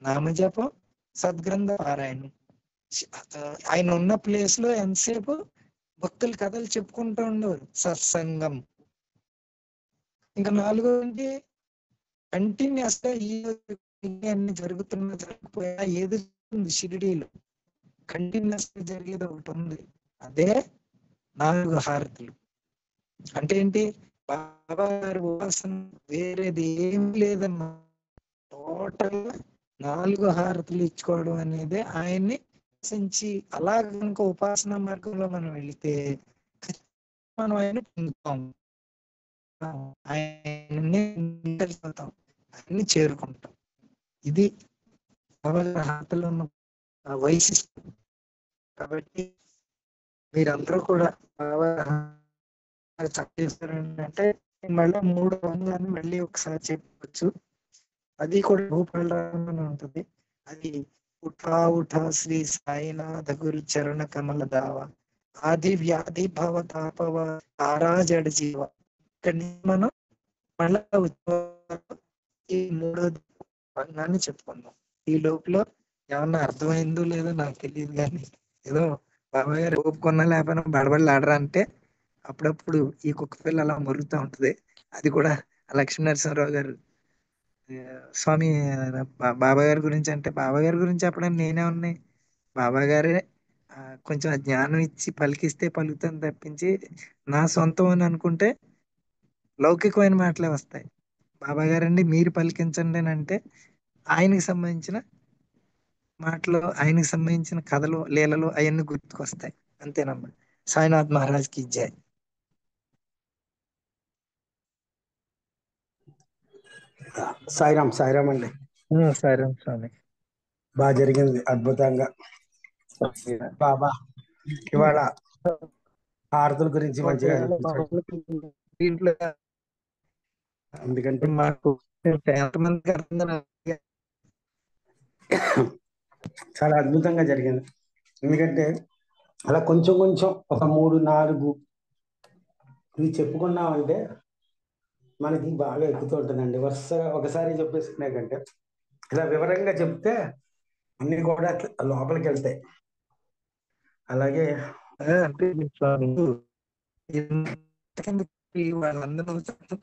S1: నామజపం, సద్గ్రంథ పారాయణం. ఆయన ఉన్న ప్లేస్ లో ఎంతసేపు భక్తులు కథలు చెప్పుకుంటూ ఉండేవారు. సత్సంగం. ఇంకా 4వది కంటిన్యూస్ గా ఈ అన్ని జరుగుతున్నా జరగకపోయినా ఏది షిరిడీలో కంటిన్యూస్ గా జరిగేది ఒకటి ఉంది. అదే 4 హారతులు. అంటే ఏంటి? బాబా గారి ఉపాసన వేరేది ఏం లేదమ్మా. టోటల్ 4 హారతులు ఇచ్చుకోవడం అనేది ఆయన్ని ఉపాసించి, అలా కనుక ఉపాసన మార్గంలో మనం వెళితే మనం ఆయన పొందుతాం, ఆయన్ని చేరుకుంటాం. ఇది బాబా గారి హారతులో ఉన్న వైశిష్టం. కాబట్టి మీరందరూ కూడా బాబా అంటే మళ్ళీ 3 వందలని మళ్ళీ ఒకసారి చెప్పవచ్చు. అది కూడా భూపల్రామని ఉంటుంది. అది ఉఠా ఉఠా శ్రీ సాయినాథ గురు చరణ కమల దావ, ఆది వ్యాధి భవ తాపవ ఆరాజడ జీవ. ఇక్కడ మనం మళ్ళా ఈ 3వ రంగాన్ని చెప్పుకుందాం. ఈ లోపల ఏమన్నా అర్థమైందో లేదో నాకు తెలియదు, కానీ ఏదో బాబా గారు ఒప్పుకున్నా లేకపోయినా బడబడలాడరా అంటే అప్పుడప్పుడు ఈ కుక్క పిల్ల అలా మొరుగుతూ ఉంటది. అది కూడా లక్ష్మీ నరసింహరావు గారు స్వామి బాబా గారి గురించి అంటే, బాబా గారి గురించి చెప్పడానికి నేనే ఉన్నాయి. బాబా గారే కొంచెం జ్ఞానం ఇచ్చి పలికిస్తే పలుకుతాను తప్పించి, నా సొంతం అని అనుకుంటే లౌకికమైన మాటలే వస్తాయి. బాబా గారండి మీరు పలికించండి అని అంటే ఆయనకి సంబంధించిన మాటలు, ఆయనకి సంబంధించిన కథలు, లీలలు అవన్నీ గుర్తుకొస్తాయి. అంతేనమ్మా. సాయినాథ్ మహారాజ్ కి జై.
S4: సాయిరామ్. సాయిరామ్ అండి.
S1: సరే స్వామి.
S4: బాగా జరిగింది, అద్భుతంగా. బాబా ఇవాళ హారతుల గురించి మంచిగా చెప్పించాడు.
S1: దీంట్లో
S4: ఎందుకంటే
S1: మాకు ఎంతమందికి అర్థం
S4: చాలా అద్భుతంగా జరిగింది. ఎందుకంటే అలా కొంచెం కొంచెం ఒక 3, 4 ఇవి చెప్పుకున్నామంటే మనకి బాగా ఎక్కుతూ ఉంటుందండి. వరుసగా ఒకసారి చెప్పేసుకునే కంటే ఇలా వివరంగా చెప్తే అన్ని కూడా లోపలికి వెళ్తాయి. అలాగే
S1: అంటే వాళ్ళందరూ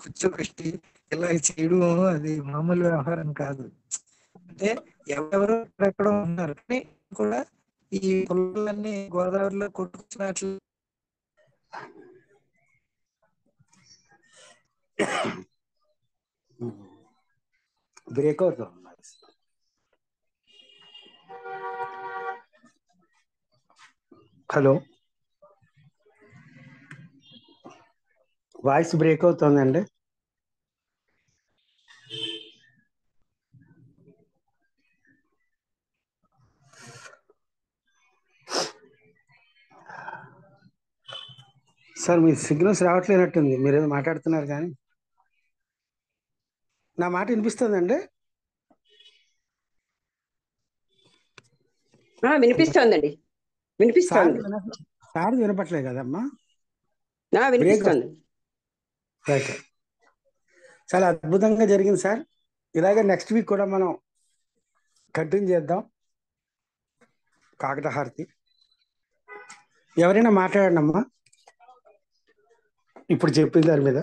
S1: కూర్చోబెట్టి ఇలా చేయడం అది మామూలు వ్యవహారం కాదు. అంటే ఎవరెవరు ఎక్కడెక్కడ ఉన్నారు, కానీ కూడా ఈ కుళ్ళన్నీ గోదావరిలో కొట్టుకొచ్చినట్లు
S4: బ్రేక్ అవుతుంది. హలో, వాయిస్ బ్రేక్ అవుతుందండి. సార్ మీ సిగ్నల్స్ రావట్లేనట్టుంది. మీరేదో మాట్లాడుతున్నారు కానీ నా మాట వినిపిస్తుందండి?
S5: వినిపిస్తోందండి, వినిపిస్తోంది.
S4: సార్ వినపట్లేదు కదమ్మా?
S5: వినిపిస్తోంది.
S4: చాలా అద్భుతంగా జరిగింది సార్. ఇలాగే నెక్స్ట్ వీక్ కూడా మనం కంటిన్యూ చేద్దాం కాకట హారతి. ఎవరైనా మాట్లాడండి అమ్మా ఇప్పుడు చెప్పిన దాని మీద.